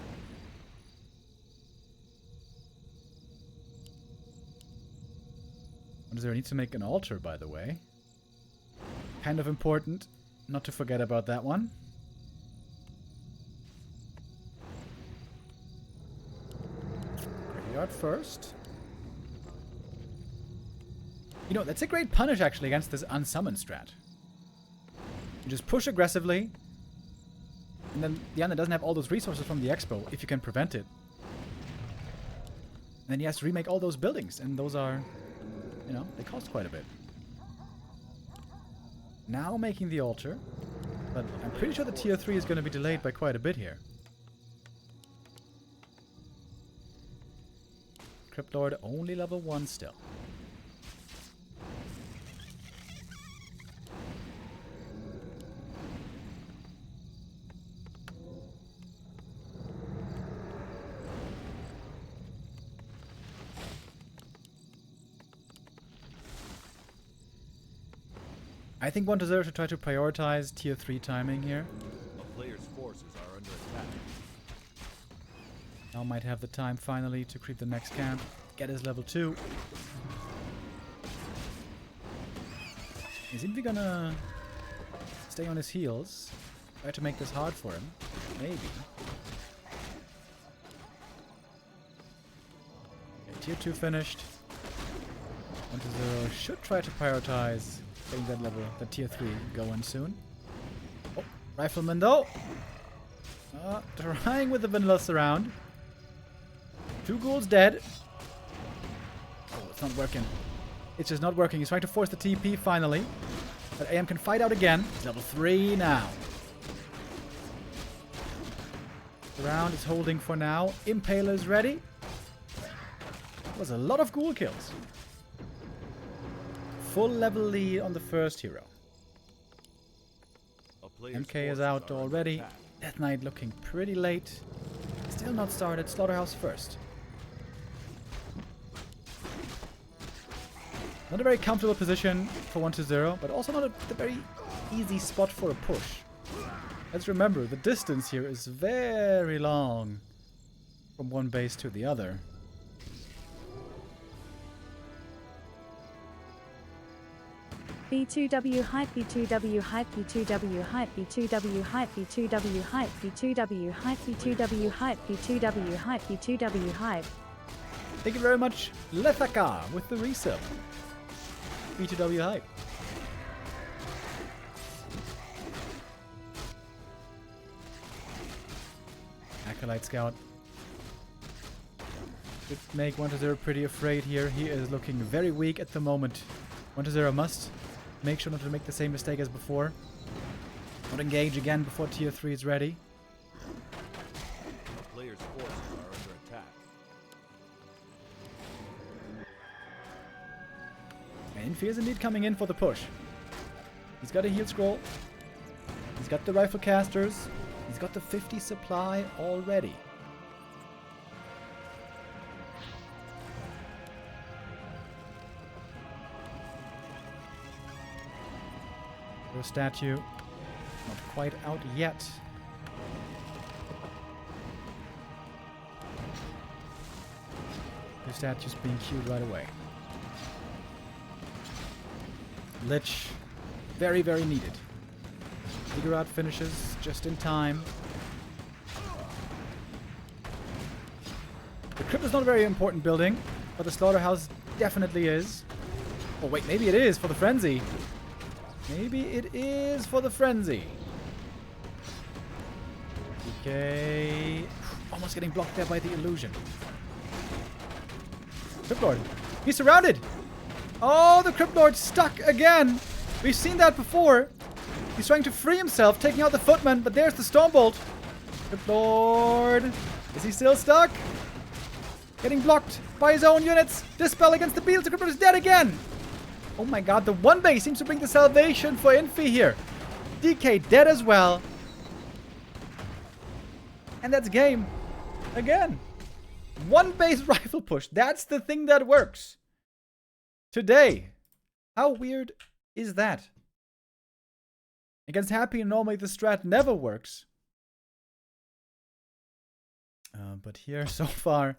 There needs to make an altar, by the way. Kind of important. Not to forget about that one. Graveyard first. You know, that's a great punish, actually, against this unsummon strat. You just push aggressively. And then the Undead doesn't have all those resources from the Expo, if you can prevent it. And then he has to remake all those buildings, and those are... You know, they cost quite a bit. Now making the altar. But I'm pretty sure the tier 3 is going to be delayed by quite a bit here. Cryptlord only level 1 still. I think 1-0 should try to prioritize tier 3 timing here. A player's forces are under attack. Now might have the time finally to creep the next camp. Get his level 2. Is Infi gonna stay on his heels? Try to make this hard for him? Maybe. Okay, tier 2 finished. 1-0 should try to prioritize getting that level, that tier 3 going soon. Oh, Rifleman though. Trying with the vanilla surround. 2 ghouls dead. Oh, it's not working. It's just not working. He's trying to force the TP finally. But AM can fight out again. He's level 3 now. Surround is holding for now. Impaler's ready. That was a lot of ghoul kills. Full level lead on the first hero. MK is out already. Death Knight looking pretty late. Still not started. Slaughterhouse first. Not a very comfortable position for 1-0, but also not a very easy spot for a push. Let's remember, the distance here is very long from one base to the other. B2W hype, B2W hype, B2W hype, B2W hype, B2W hype, B2W hype, B2W hype, B2W hype, B2W hype. Thank you very much, Lethaka, with the resub. B2W hype. Acolyte Scout. Should make 1-0 pretty afraid here. He is looking very weak at the moment. 1-0 must make sure not to make the same mistake as before. Not engage again before tier 3 is ready. The player's forces are under attack. Infi is indeed coming in for the push. He's got a heal scroll. He's got the rifle casters. He's got the 50 supply already. The statue not quite out yet. The statue's being queued right away. Lich, very, very needed. Ziggurat finishes just in time. The crypt is not a very important building, but the slaughterhouse definitely is. Oh wait, maybe it is for the frenzy. Maybe it is for the frenzy. Okay. Almost getting blocked there by the illusion. Cryptlord. He's surrounded. Oh, the Cryptlord's stuck again. We've seen that before. He's trying to free himself, taking out the footman, but there's the Stormbolt. Cryptlord. Is he still stuck? Getting blocked by his own units. Dispel against the beetles. The Cryptlord is dead again. Oh my god, the one base seems to bring the salvation for Infi here. DK dead as well. And that's game. Again. One base rifle push. That's the thing that works. Today. How weird is that? Against Happy, normally the strat never works. But here, so far,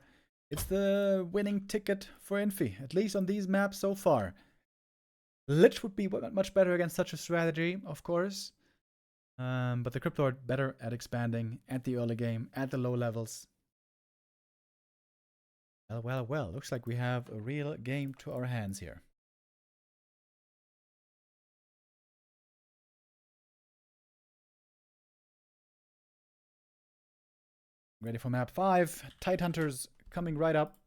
it's the winning ticket for Infi. At least on these maps so far. Lich would be much better against such a strategy, of course. But the Cryptlord better at expanding at the early game, at the low levels. Well, well, well. Looks like we have a real game to our hands here. Ready for map 5. Tidehunters coming right up.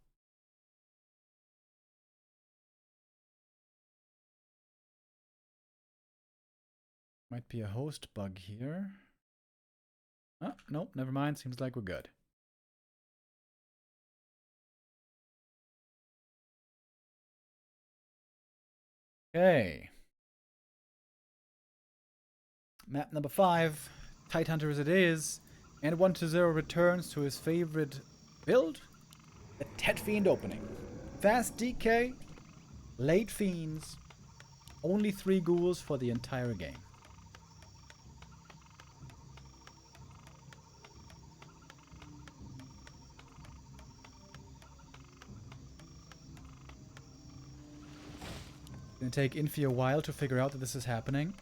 Might be a host bug here. Oh, nope, never mind. Seems like we're good. Okay. Map number 5. Tidehunters it is. And 1-0 returns to his favorite build. The Tet Fiend opening. Fast DK. Late Fiends. Only 3 ghouls for the entire game. It's gonna take Infi a while to figure out that this is happening.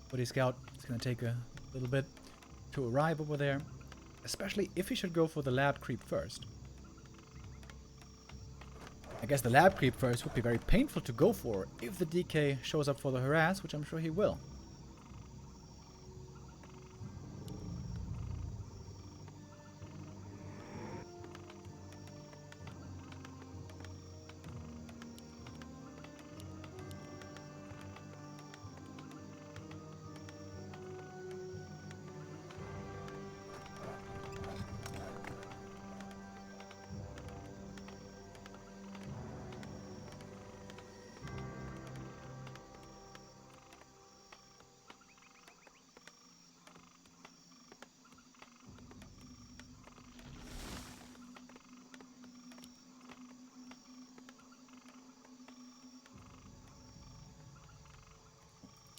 Buddy Scout is gonna take a little bit to arrive over there. Especially if he should go for the lab creep first. I guess the lab creep first would be very painful to go for if the DK shows up for the harass, which I'm sure he will.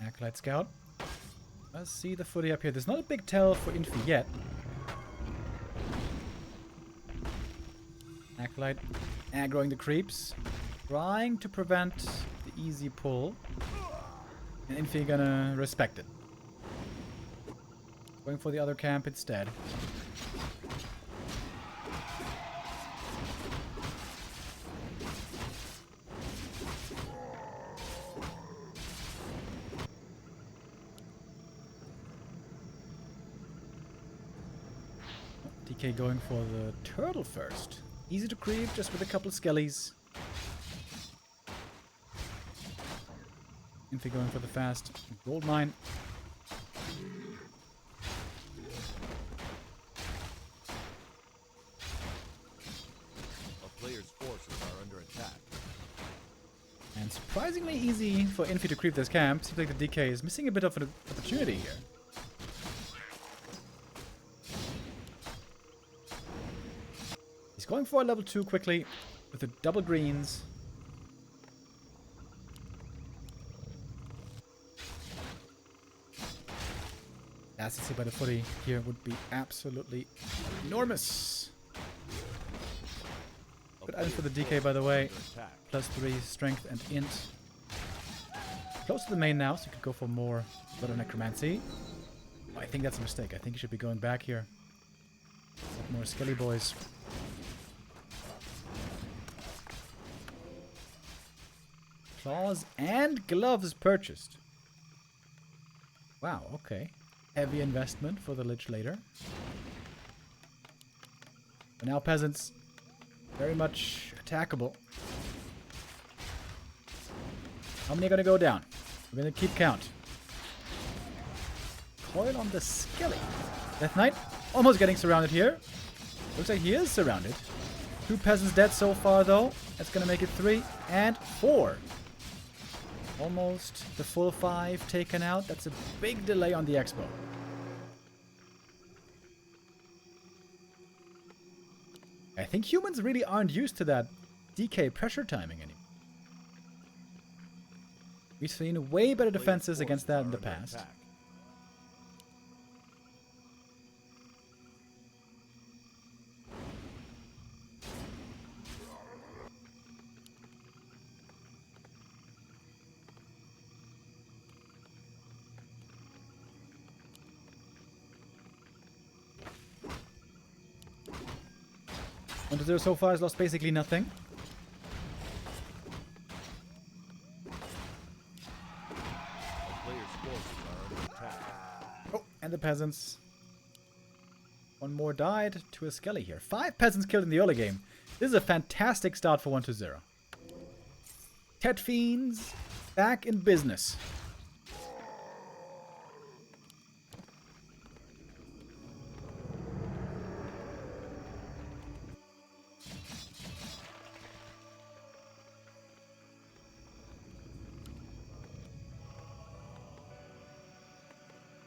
Acolyte Scout. Let's see the footy up here. There's not a big tell for Infi yet. Acolyte aggroing the creeps. Trying to prevent the easy pull. And Infi gonna respect it. Going for the other camp instead. DK going for the turtle first. Easy to creep, just with a couple of skellies. Infi going for the fast gold mine. And surprisingly easy for Infi to creep this camp. Seems like the DK is missing a bit of an opportunity here. He's going for a level 2 quickly with the double greens. Assassin by the footy here would be absolutely enormous. Good items for the DK, by the way. +3 strength and int. Close to the main now, so you could go for more Blood of Necromancy. Oh, I think that's a mistake. I think you should be going back here. More Skelly boys. Claws and gloves purchased. Wow, okay. Heavy investment for the Lich later. But now peasants, very much attackable. How many are going to go down? We're going to keep count. Coil on the Skelly. Death Knight almost getting surrounded here. Looks like he is surrounded. 2 peasants dead so far though. That's going to make it 3 and 4. Almost the full 5 taken out. That's a big delay on the Expo. I think humans really aren't used to that DK pressure timing anymore. We've seen way better defenses against that in the past. Undead so far has lost basically nothing. Oh, and the peasants. One more died to a Skelly here. 5 peasants killed in the early game. This is a fantastic start for 1-0. Tet Fiends back in business.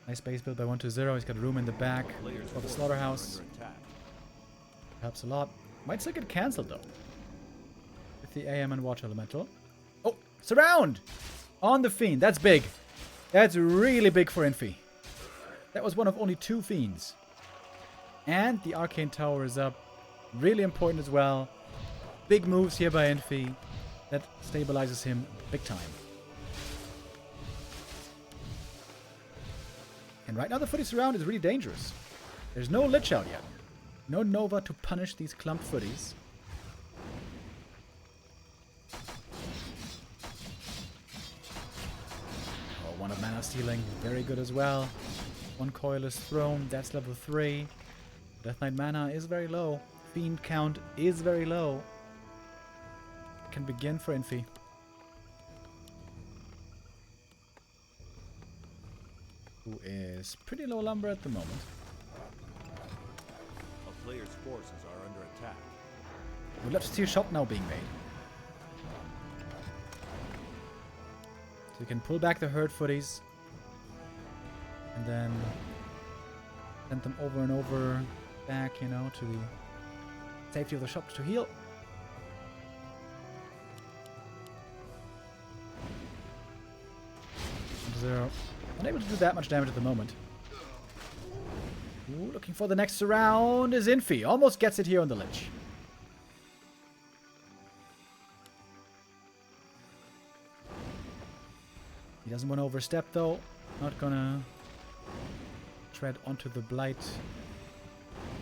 Nice base build by 1-0. He's got room in the back for the slaughterhouse. Helps a lot. Might still get cancelled though. With the AM and Water Elemental. Oh! Surround! On the Fiend. That's big. That's really big for Infi. That was one of only 2 Fiends. And the Arcane Tower is up. Really important as well. Big moves here by Infi. That stabilizes him big time. And right now the footy surround is really dangerous. There's no Lich out yet. No Nova to punish these clumped footies. Oh, 1 of mana stealing. Very good as well. 1 coil is thrown. That's level 3. Death Knight mana is very low. Fiend count is very low. Can begin for Infi. Who is pretty low lumber at the moment. A player's forces are under attack. We'd love to see a shop now being made. So we can pull back the herd footies. And then send them over and over back, you know, to the safety of the shops to heal. Zero. Unable to do that much damage at the moment. Ooh, looking for the next surround is Infi. Almost gets it here on the Lich. He doesn't want to overstep though. Not gonna tread onto the blight.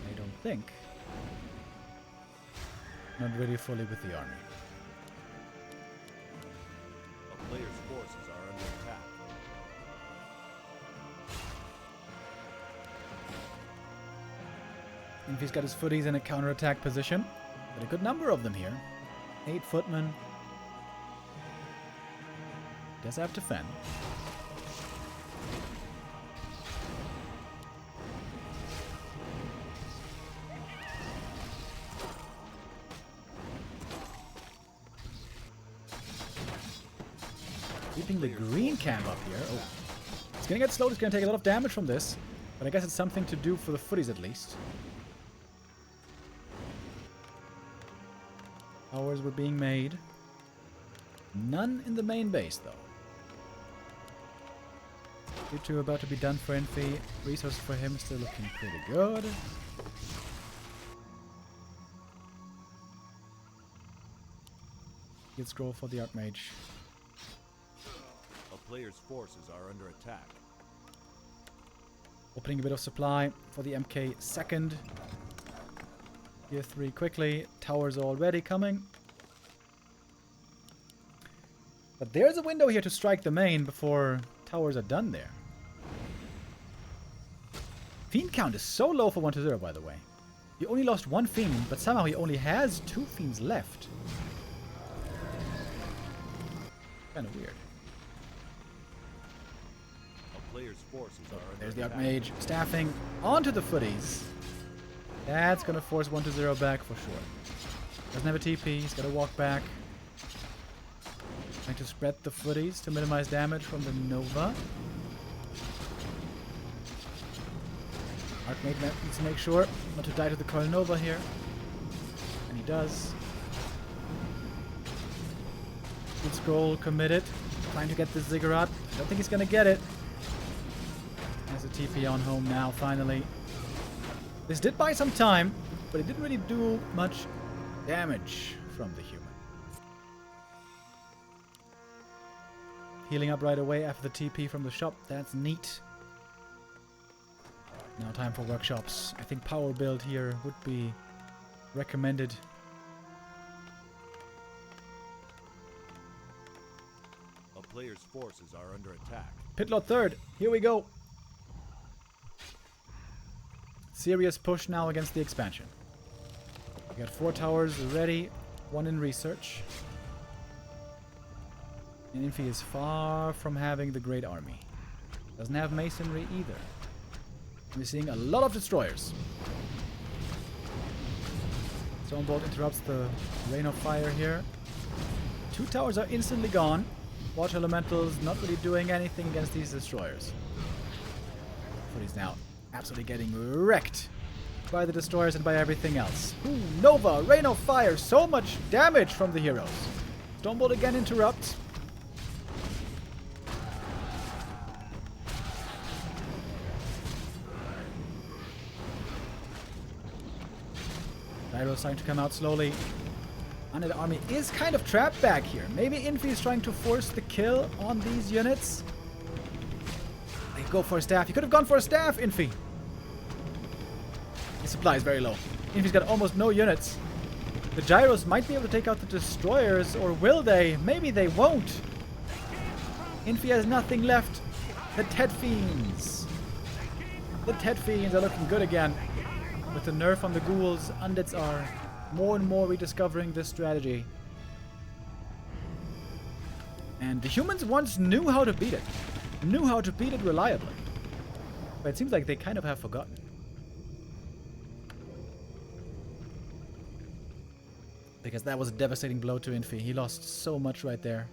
I don't think. Not really fully with the army. A player's forces are under attack. Infi's got his footies in a counter-attack position. But a good number of them here. 8 footmen. Does have to fend. Keeping the green camp up here. Oh. It's gonna get slowed. It's gonna take a lot of damage from this. But I guess it's something to do for the footies at least. Towers were being made. None in the main base, though. You two about to be done for Infi. Resources for him still looking pretty good. Guild scroll for the Archmage. A player's forces are under attack. Opening a bit of supply for the MK second. Tier 3 quickly. Towers already coming. But there's a window here to strike the main before towers are done there. Fiend count is so low for 1-0, by the way. He only lost one Fiend, but somehow he only has 2 Fiends left. Kind of weird. A player's forces are under There's the attack. Archmage staffing onto the footies. That's going to force 1-0 back for sure. Doesn't have a TP. He's got to walk back. Trying to spread the footies to minimize damage from the Nova. Archmage needs to make sure not to die to the Coil Nova here. And he does. Good scroll committed. Trying to get the Ziggurat. Don't think he's going to get it. Has a TP on home now, finally. This did buy some time, but it didn't really do much damage from the human. Healing up right away after the TP from the shop. That's neat. Now time for workshops. I think power build here would be recommended. A player's forces are under attack. Cryptlord third. Here we go. Serious push now against the expansion. We got 4 towers ready, 1 in research. And Infi is far from having the great army. Doesn't have masonry either. We're seeing a lot of destroyers. Stormbolt interrupts the rain of fire here. 2 towers are instantly gone. Water elementals not really doing anything against these destroyers. But he's now absolutely getting wrecked by the destroyers and by everything else. Ooh, Nova, rain of fire, so much damage from the heroes. Stormbolt again interrupts. Gyro's starting to come out slowly. Undead army is kind of trapped back here. Maybe Infi is trying to force the kill on these units. They go for a staff. You could have gone for a staff, Infi. His supply is very low. Infi's got almost no units. The gyros might be able to take out the destroyers, or will they? Maybe they won't. Infi has nothing left. The Ted Fiends. The Ted Fiends are looking good again. With the nerf on the ghouls, undeads are more and more rediscovering this strategy. And the humans once knew how to beat it. Knew how to beat it reliably. But it seems like they kind of have forgotten. Because that was a devastating blow to Infi. He lost so much right there.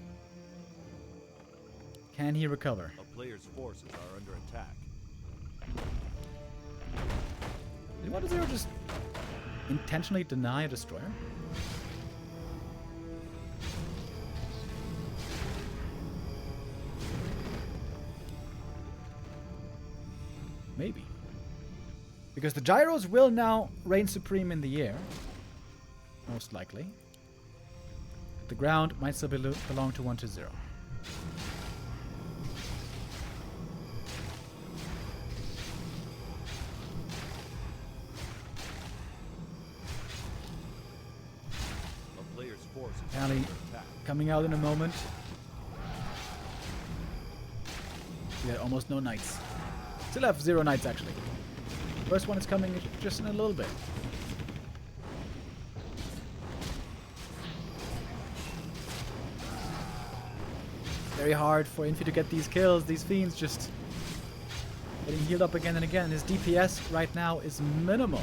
Can he recover? A player's forces are under attack. Did 1-0 just intentionally deny a destroyer? Maybe. Because the gyros will now reign supreme in the air. Most likely. The ground might still belong to 1-0. Tally coming out in a moment. We had almost no knights. Still have 0 knights actually. First one is coming just in a little bit. Very hard for Infi to get these kills. These fiends just getting healed up again and again. His DPS right now is minimal.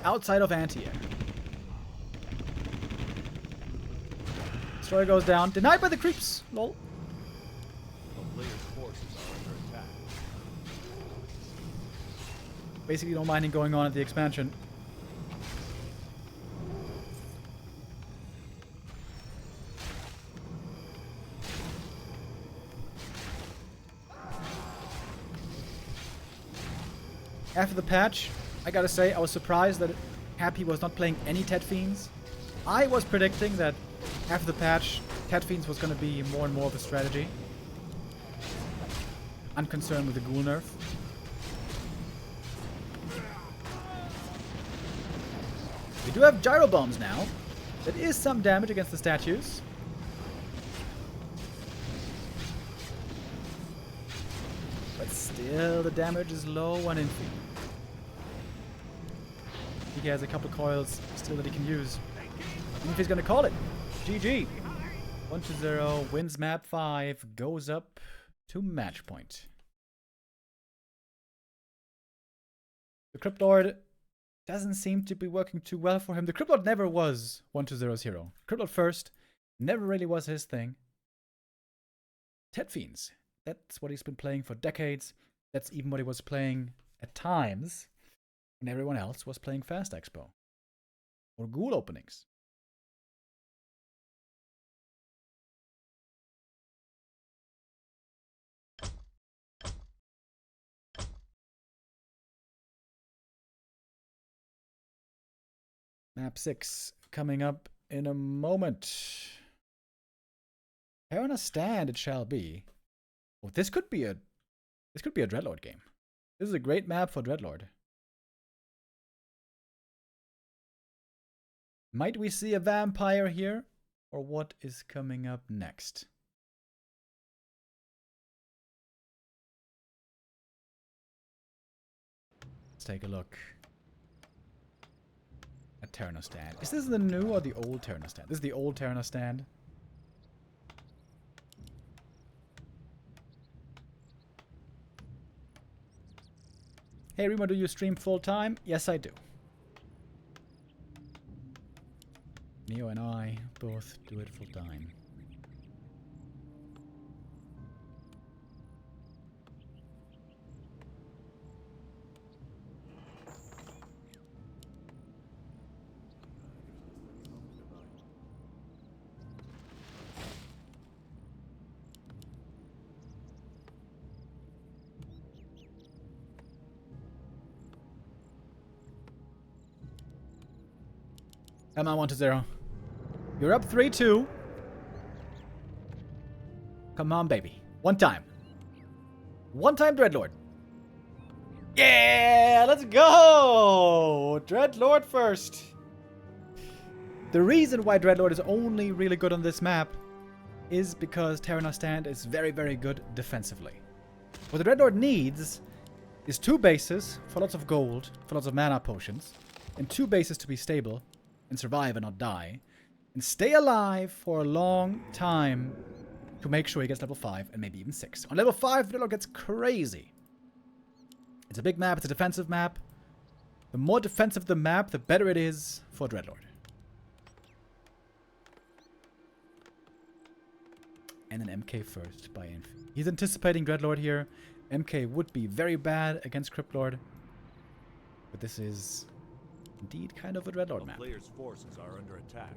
Outside of anti-air. Destroyer goes down. Denied by the creeps. Lol. forces are under attack. Basically, no mining going on at the expansion. After the patch, I gotta say, I was surprised that Happy was not playing any Tet Fiends. I was predicting that after the patch, Tet Fiends was gonna be more and more of a strategy. Unconcerned with the ghoul nerf. We do have gyro bombs now. That is some damage against the statues. But still, the damage is low on Infi. He has a couple coils still that he can use. Infi's gonna call it. GG. 1-0, wins map 5, goes up to match point. The Cryptlord doesn't seem to be working too well for him. The Cryptlord never was 1-0's hero. Cryptlord first never really was his thing. Tet Fiends. That's what he's been playing for decades. That's even what he was playing at times when everyone else was playing Fast Expo. Or Ghoul openings. Map 6 coming up in a moment. Terenas stand it shall be. Oh, this could be a Dreadlord game. This is a great map for Dreadlord. Might we see a vampire here? Or what is coming up next? Let's take a look at Terenas stand. Is this the new or the old Terenas stand? This is the old Terenas stand. Hey Rima, do you stream full time? Yes, I do. Neo and I both do it full time. Come on, 1-0. You're up 3-2. Come on, baby. One time. One time, Dreadlord. Yeah, let's go! Dreadlord first. The reason why Dreadlord is only really good on this map is because Terenas stand is very, very good defensively. What the Dreadlord needs is 2 bases for lots of gold, for lots of mana potions, and 2 bases to be stable and survive and not die, and stay alive for a long time to make sure he gets level 5 and maybe even 6. On level 5, Dreadlord gets crazy. It's a big map, it's a defensive map. The more defensive the map, the better it is for Dreadlord. And an MK first by Infi. He's anticipating Dreadlord here. MK would be very bad against Cryptlord, but this is indeed kind of a Dreadlord map. The player's forces are under attack.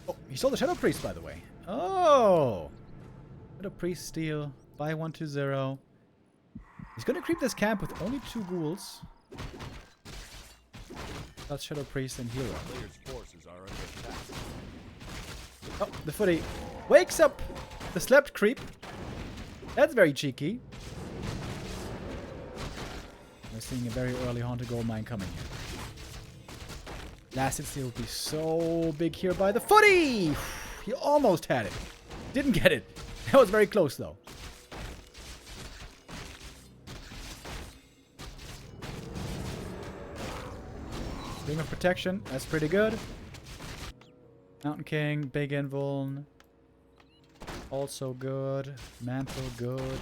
Oh, he stole the Shadow Priest, by the way. Oh! Shadow Priest steal by 1-0. He's gonna creep this camp with only 2 ghouls. That's Shadow Priest and Hero. The player's forces are under attack. Oh, the footy wakes up the slept creep. That's very cheeky. We're seeing a very early Haunted Gold Mine coming here. Last steal would be so big here by the footy! He almost had it. Didn't get it. That was very close though. Ring of Protection, that's pretty good. Mountain King, big invuln. Also good. Mantle good.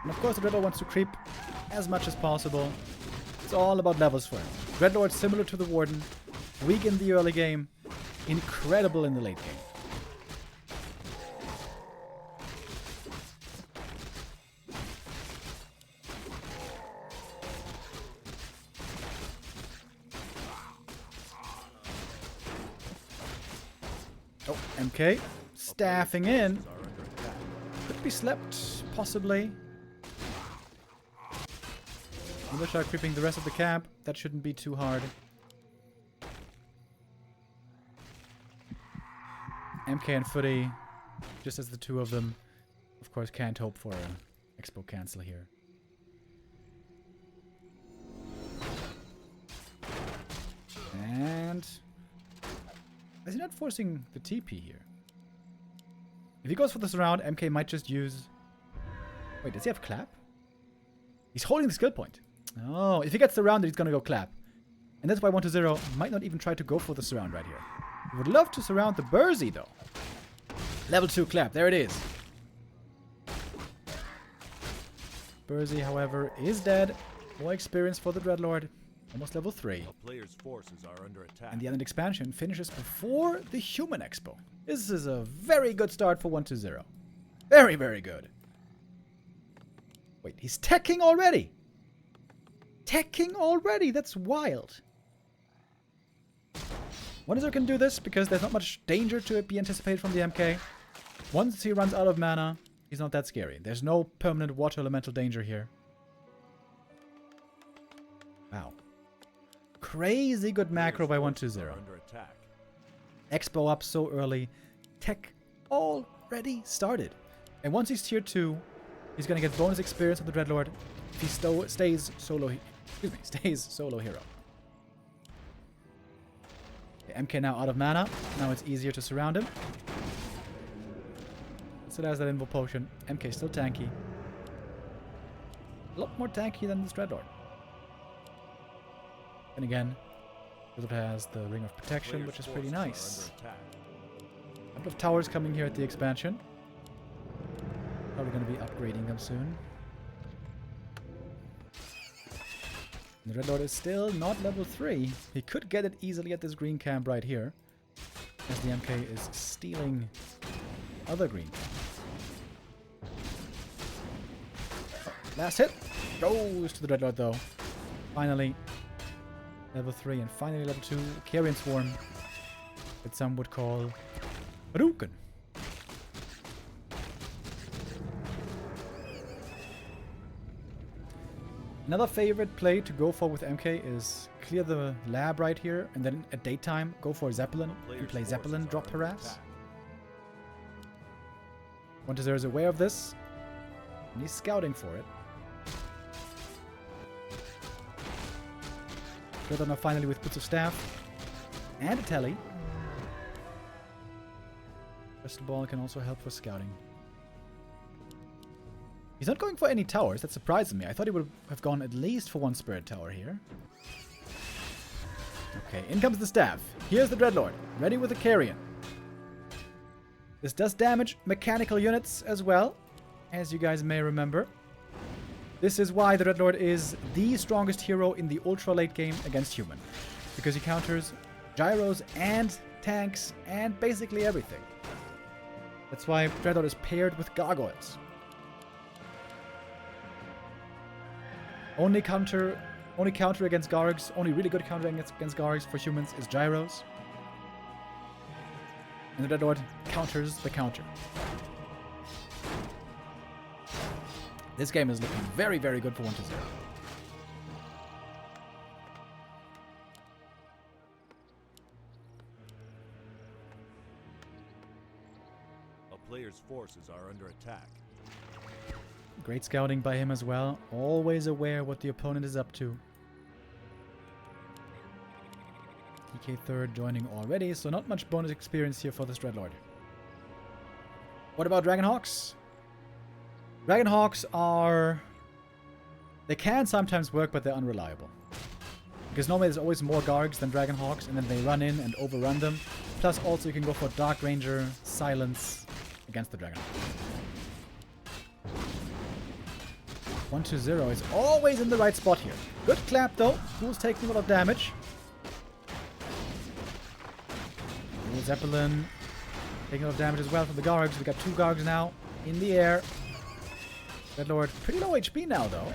And of course the Dreadlord wants to creep as much as possible. It's all about levels for him. Dreadlord similar to the Warden. Weak in the early game. Incredible in the late game. Oh, MK. Staffing in. Could be slept, possibly. Militia creeping the rest of the camp. That shouldn't be too hard. MK and Footy, just as the two of them, of course, can't hope for an expo cancel here. And is he not forcing the TP here? If he goes for the surround, MK might just use... Wait, does he have clap? He's holding the skill point. Oh, if he gets the round, he's gonna go clap. And that's why 1-0 might not even try to go for the surround right here. Would love to surround the Burzy though. Level 2 clap, there it is. Burzy, however, is dead. More experience for the Dreadlord. Almost level 3. A player's forces are under attack. And the Undead expansion finishes before the Human Expo. This is a very good start for 1-0. Very, very good. Wait, he's teching already. Teching already, that's wild. 1-0 can do this because there's not much danger to it be anticipated from the MK. Once he runs out of mana, he's not that scary. There's no permanent water elemental danger here. Wow. Crazy good macro by 1-0. Expo up so early. Tech already started. And once he's tier 2, he's going to get bonus experience with the Dreadlord if he stays solo hero. MK now out of mana. Now it's easier to surround him. Still has that Invo Potion. MK still tanky. A lot more tanky than this Dreadlord. And again, Dreadlord has the Ring of Protection, which is pretty nice. A couple of towers coming here at the expansion. Probably going to be upgrading them soon. And the Dreadlord is still not level 3. He could get it easily at this green camp right here, as the MK is stealing other green camp. Oh, last hit goes to the Dreadlord though. Finally, level 3 and finally level 2 Carrion Swarm that some would call Hadouken. Another favorite play to go for with MK is clear the lab right here, and then at daytime go for Zeppelin and play Zeppelin, drop harass. 1-0 is aware of this, and he's scouting for it. Further now finally with Boots of Staff and a Telly. Crystal Ball can also help for scouting. He's not going for any towers. That surprises me. I thought he would have gone at least for one Spirit Tower here. Okay, in comes the staff. Here's the Dreadlord, ready with a Carrion. This does damage mechanical units as well, as you guys may remember. This is why the Dreadlord is the strongest hero in the ultra late game against human. Because he counters gyros and tanks and basically everything. That's why Dreadlord is paired with gargoyles. Only counter against Gargs, only really good counter against Gargs for humans is gyros. And the Dreadlord counters the counter. This game is looking very, very good for 1-0. A player's forces are under attack. Great scouting by him as well. Always aware what the opponent is up to. DK third joining already, so not much bonus experience here for this Dreadlord. What about Dragonhawks? Dragonhawks are They can sometimes work, but they're unreliable. Because normally there's always more Gargs than Dragonhawks, and then they run in and overrun them. Plus also you can go for Dark Ranger, Silence against the Dragon. 1-0 is always in the right spot here. Good clap though. Ghoul's taking a lot of damage. Ghoul Zeppelin taking a lot of damage as well from the Gargs. We got 2 Gargs now in the air. Dreadlord pretty low HP now though.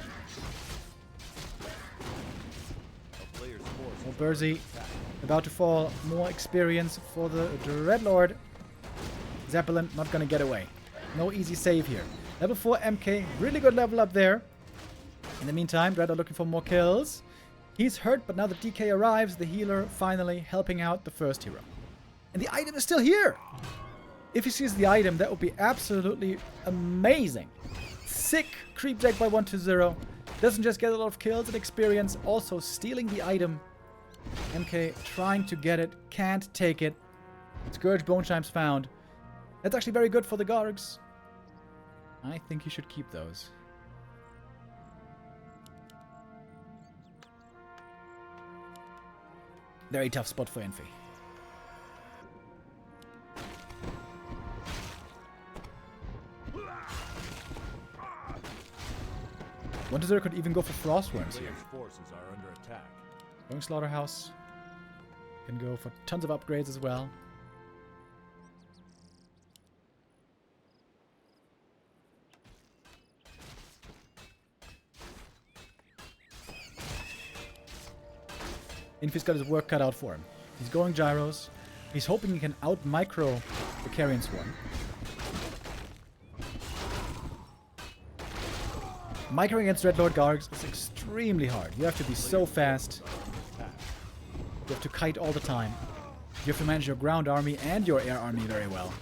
More Bursey about to fall. More experience for the Dreadlord. Zeppelin not gonna get away. No easy save here. Level 4 MK, really good level up there. In the meantime, Dreadlord looking for more kills. He's hurt, but now the DK arrives. The healer finally helping out the first hero. And the item is still here! If he sees the item, that would be absolutely amazing. Sick creep deck by 1-0. Doesn't just get a lot of kills and experience, also stealing the item. MK trying to get it, can't take it. Scourge Bone Chimes found. That's actually very good for the Gargs. I think you should keep those. Very tough spot for Infi. Wonder could even go for Frostworms here. Forces are under attack. Going Slaughterhouse. Can go for tons of upgrades as well. Infi's got his work cut out for him. He's going Gyros. He's hoping he can out-micro the Carrion Swarm. Microing against Dreadlord Gargs is extremely hard. You have to be so fast. You have to kite all the time. You have to manage your ground army and your air army very well.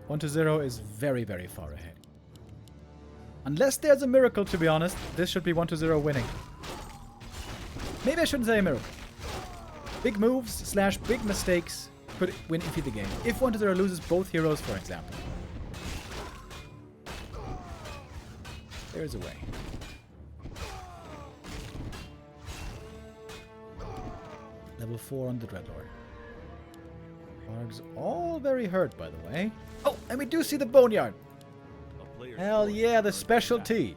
1-0 is very, very far ahead. Unless there's a miracle, to be honest, this should be 1-0 winning. Maybe I shouldn't say a miracle. Big moves / big mistakes could win Infi the game. If 1-0 loses both heroes, for example. There's a way. Level 4 on the Dreadlord. Gargs all very hurt, by the way. Oh, and we do see the Boneyard. Hell yeah, the specialty.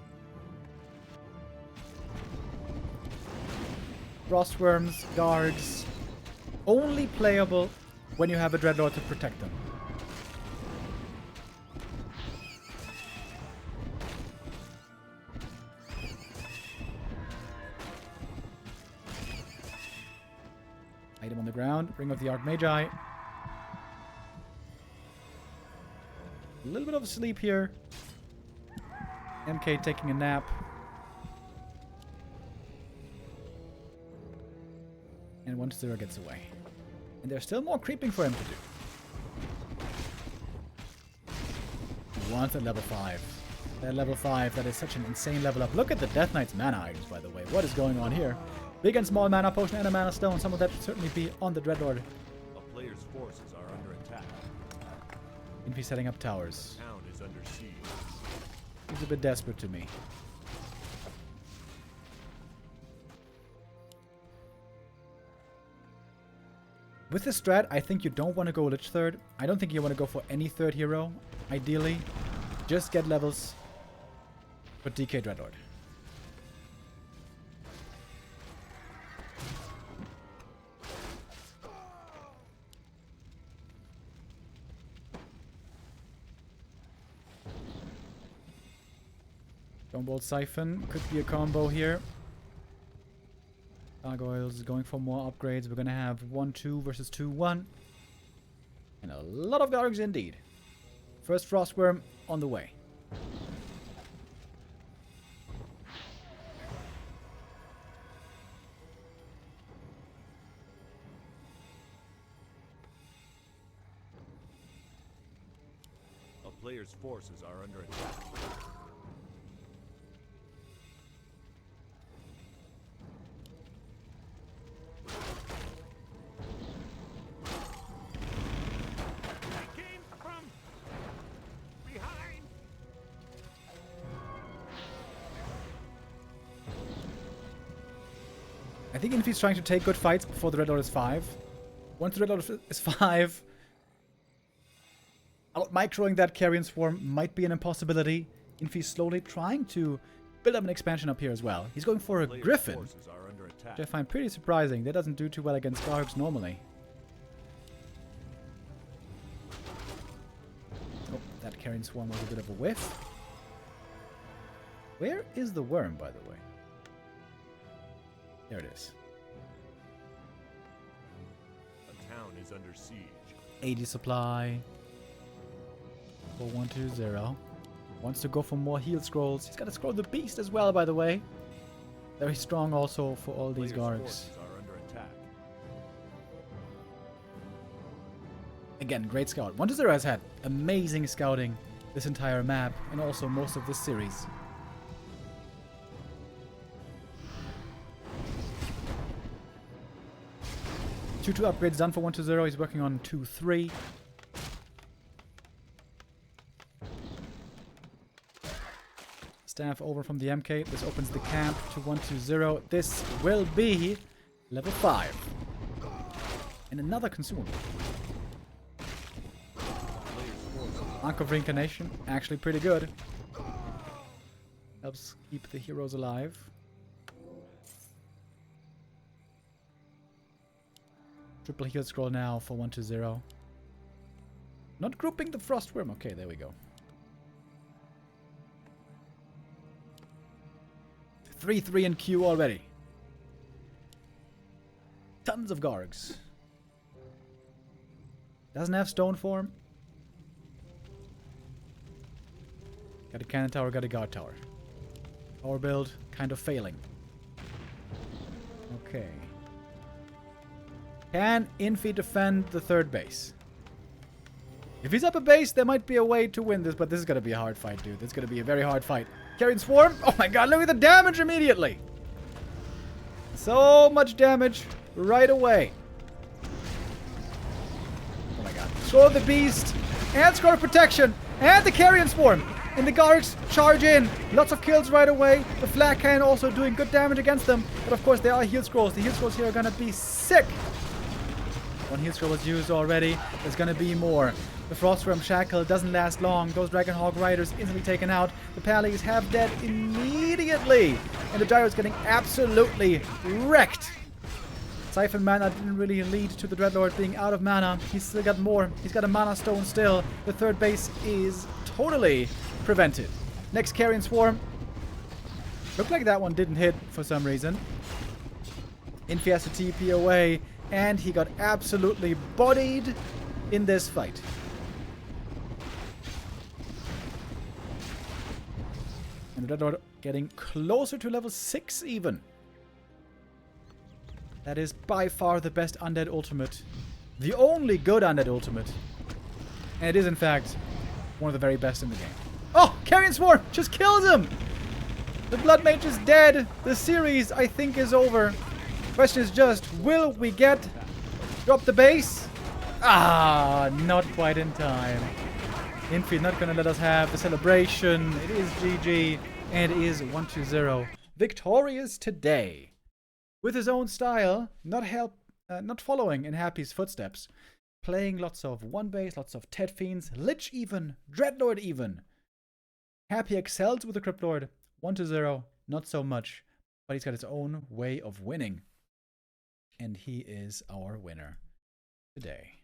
Frostworms, Gargs. Only playable when you have a Dreadlord to protect them. Item on the ground. Ring of the Archmage. A little bit of sleep here. MK taking a nap. And 1-0 gets away. And there's still more creeping for him to do. He wants at level 5. At level 5, that is such an insane level up. Look at the Death Knight's mana items, by the way. What is going on here? Big and small mana potion and a mana stone. Some of that should certainly be on the Dreadlord. A player's forces are under attack. Infi setting up towers. The town is under siege. He's a bit desperate to me. With this strat, I think you don't want to go Lich third. I don't think you want to go for any third hero. Ideally, just get levels for DK Dreadlord. Stormbolt Siphon could be a combo here. Gargoyles going for more upgrades. We're going to have 1-2 versus 2-1. And a lot of Gargs indeed. First Frostworm on the way. A player's forces are under attack. I think Infi's trying to take good fights before the Dreadlord is 5. Once the Dreadlord is 5, out-microing that Carrion Swarm might be an impossibility. Infi's slowly trying to build up an expansion up here as well. He's going for a Players' Griffin, forces are under attack. which I find pretty surprising. That doesn't do too well against Gargs normally. Oh, that Carrion Swarm was a bit of a whiff. Where is the worm, by the way? There it is. The town is under siege. 80 supply. 4120. Wants to go for more heal scrolls. He's got to scroll the beast as well, by the way. Very strong also for all these Players' Gargs. forces are under attack. Again, great scout. 120 has had amazing scouting this entire map and also most of this series. Two upgrades done for 120. He's working on 2-3. Staff over from the MK. This opens the camp to 120. This will be level 5. And another consumable. Anchor of Reincarnation. Actually pretty good. Helps keep the heroes alive. Triple heal scroll now for 120. Not grouping the Frostworm. Okay, there we go. 3-3 in queue already. Tons of Gargs. Doesn't have stone form. Got a cannon tower, got a guard tower. Power build, kind of failing. Okay. Can Infi defend the third base? If he's up a base, there might be a way to win this, but this is going to be a hard fight, dude. This is going to be a very hard fight. Carrion Swarm. Oh my god, look at the damage immediately. So much damage right away. Oh my god. Throw the beast. And Scar Protection. And the Carrion Swarm. And the Gargs charge in. Lots of kills right away. The Flak Cannon also doing good damage against them. But of course, there are heal scrolls. The heal scrolls here are going to be sick. One heal scroll was used already. There's going to be more. The Frostworm Shackle doesn't last long. Those Dragonhawk Riders instantly taken out. The Pallies have dead immediately. And the Gyro's getting absolutely wrecked. Siphon Mana didn't really lead to the Dreadlord being out of mana. He's still got more. He's got a Mana Stone still. The third base is totally prevented. Next Carrion Swarm. Looked like that one didn't hit for some reason. Infi has to TP away. And he got absolutely bodied in this fight. And the Dreadlord getting closer to level 6 even. That is by far the best Undead ultimate. The only good Undead ultimate. And it is in fact one of the very best in the game. Oh! Carrion Swarm just kills him! The Blood Mage is dead. The series, I think, is over. Question is just, will we get drop the base? Ah, not quite in time. Infi not gonna let us have the celebration. It is GG, and it is 120. Victorious today. With his own style, not following in Happy's footsteps. Playing lots of one base, lots of Ted Fiends, Lich even, Dreadlord even. Happy excels with the Cryptlord. 120, not so much, but he's got his own way of winning. And he is our winner today.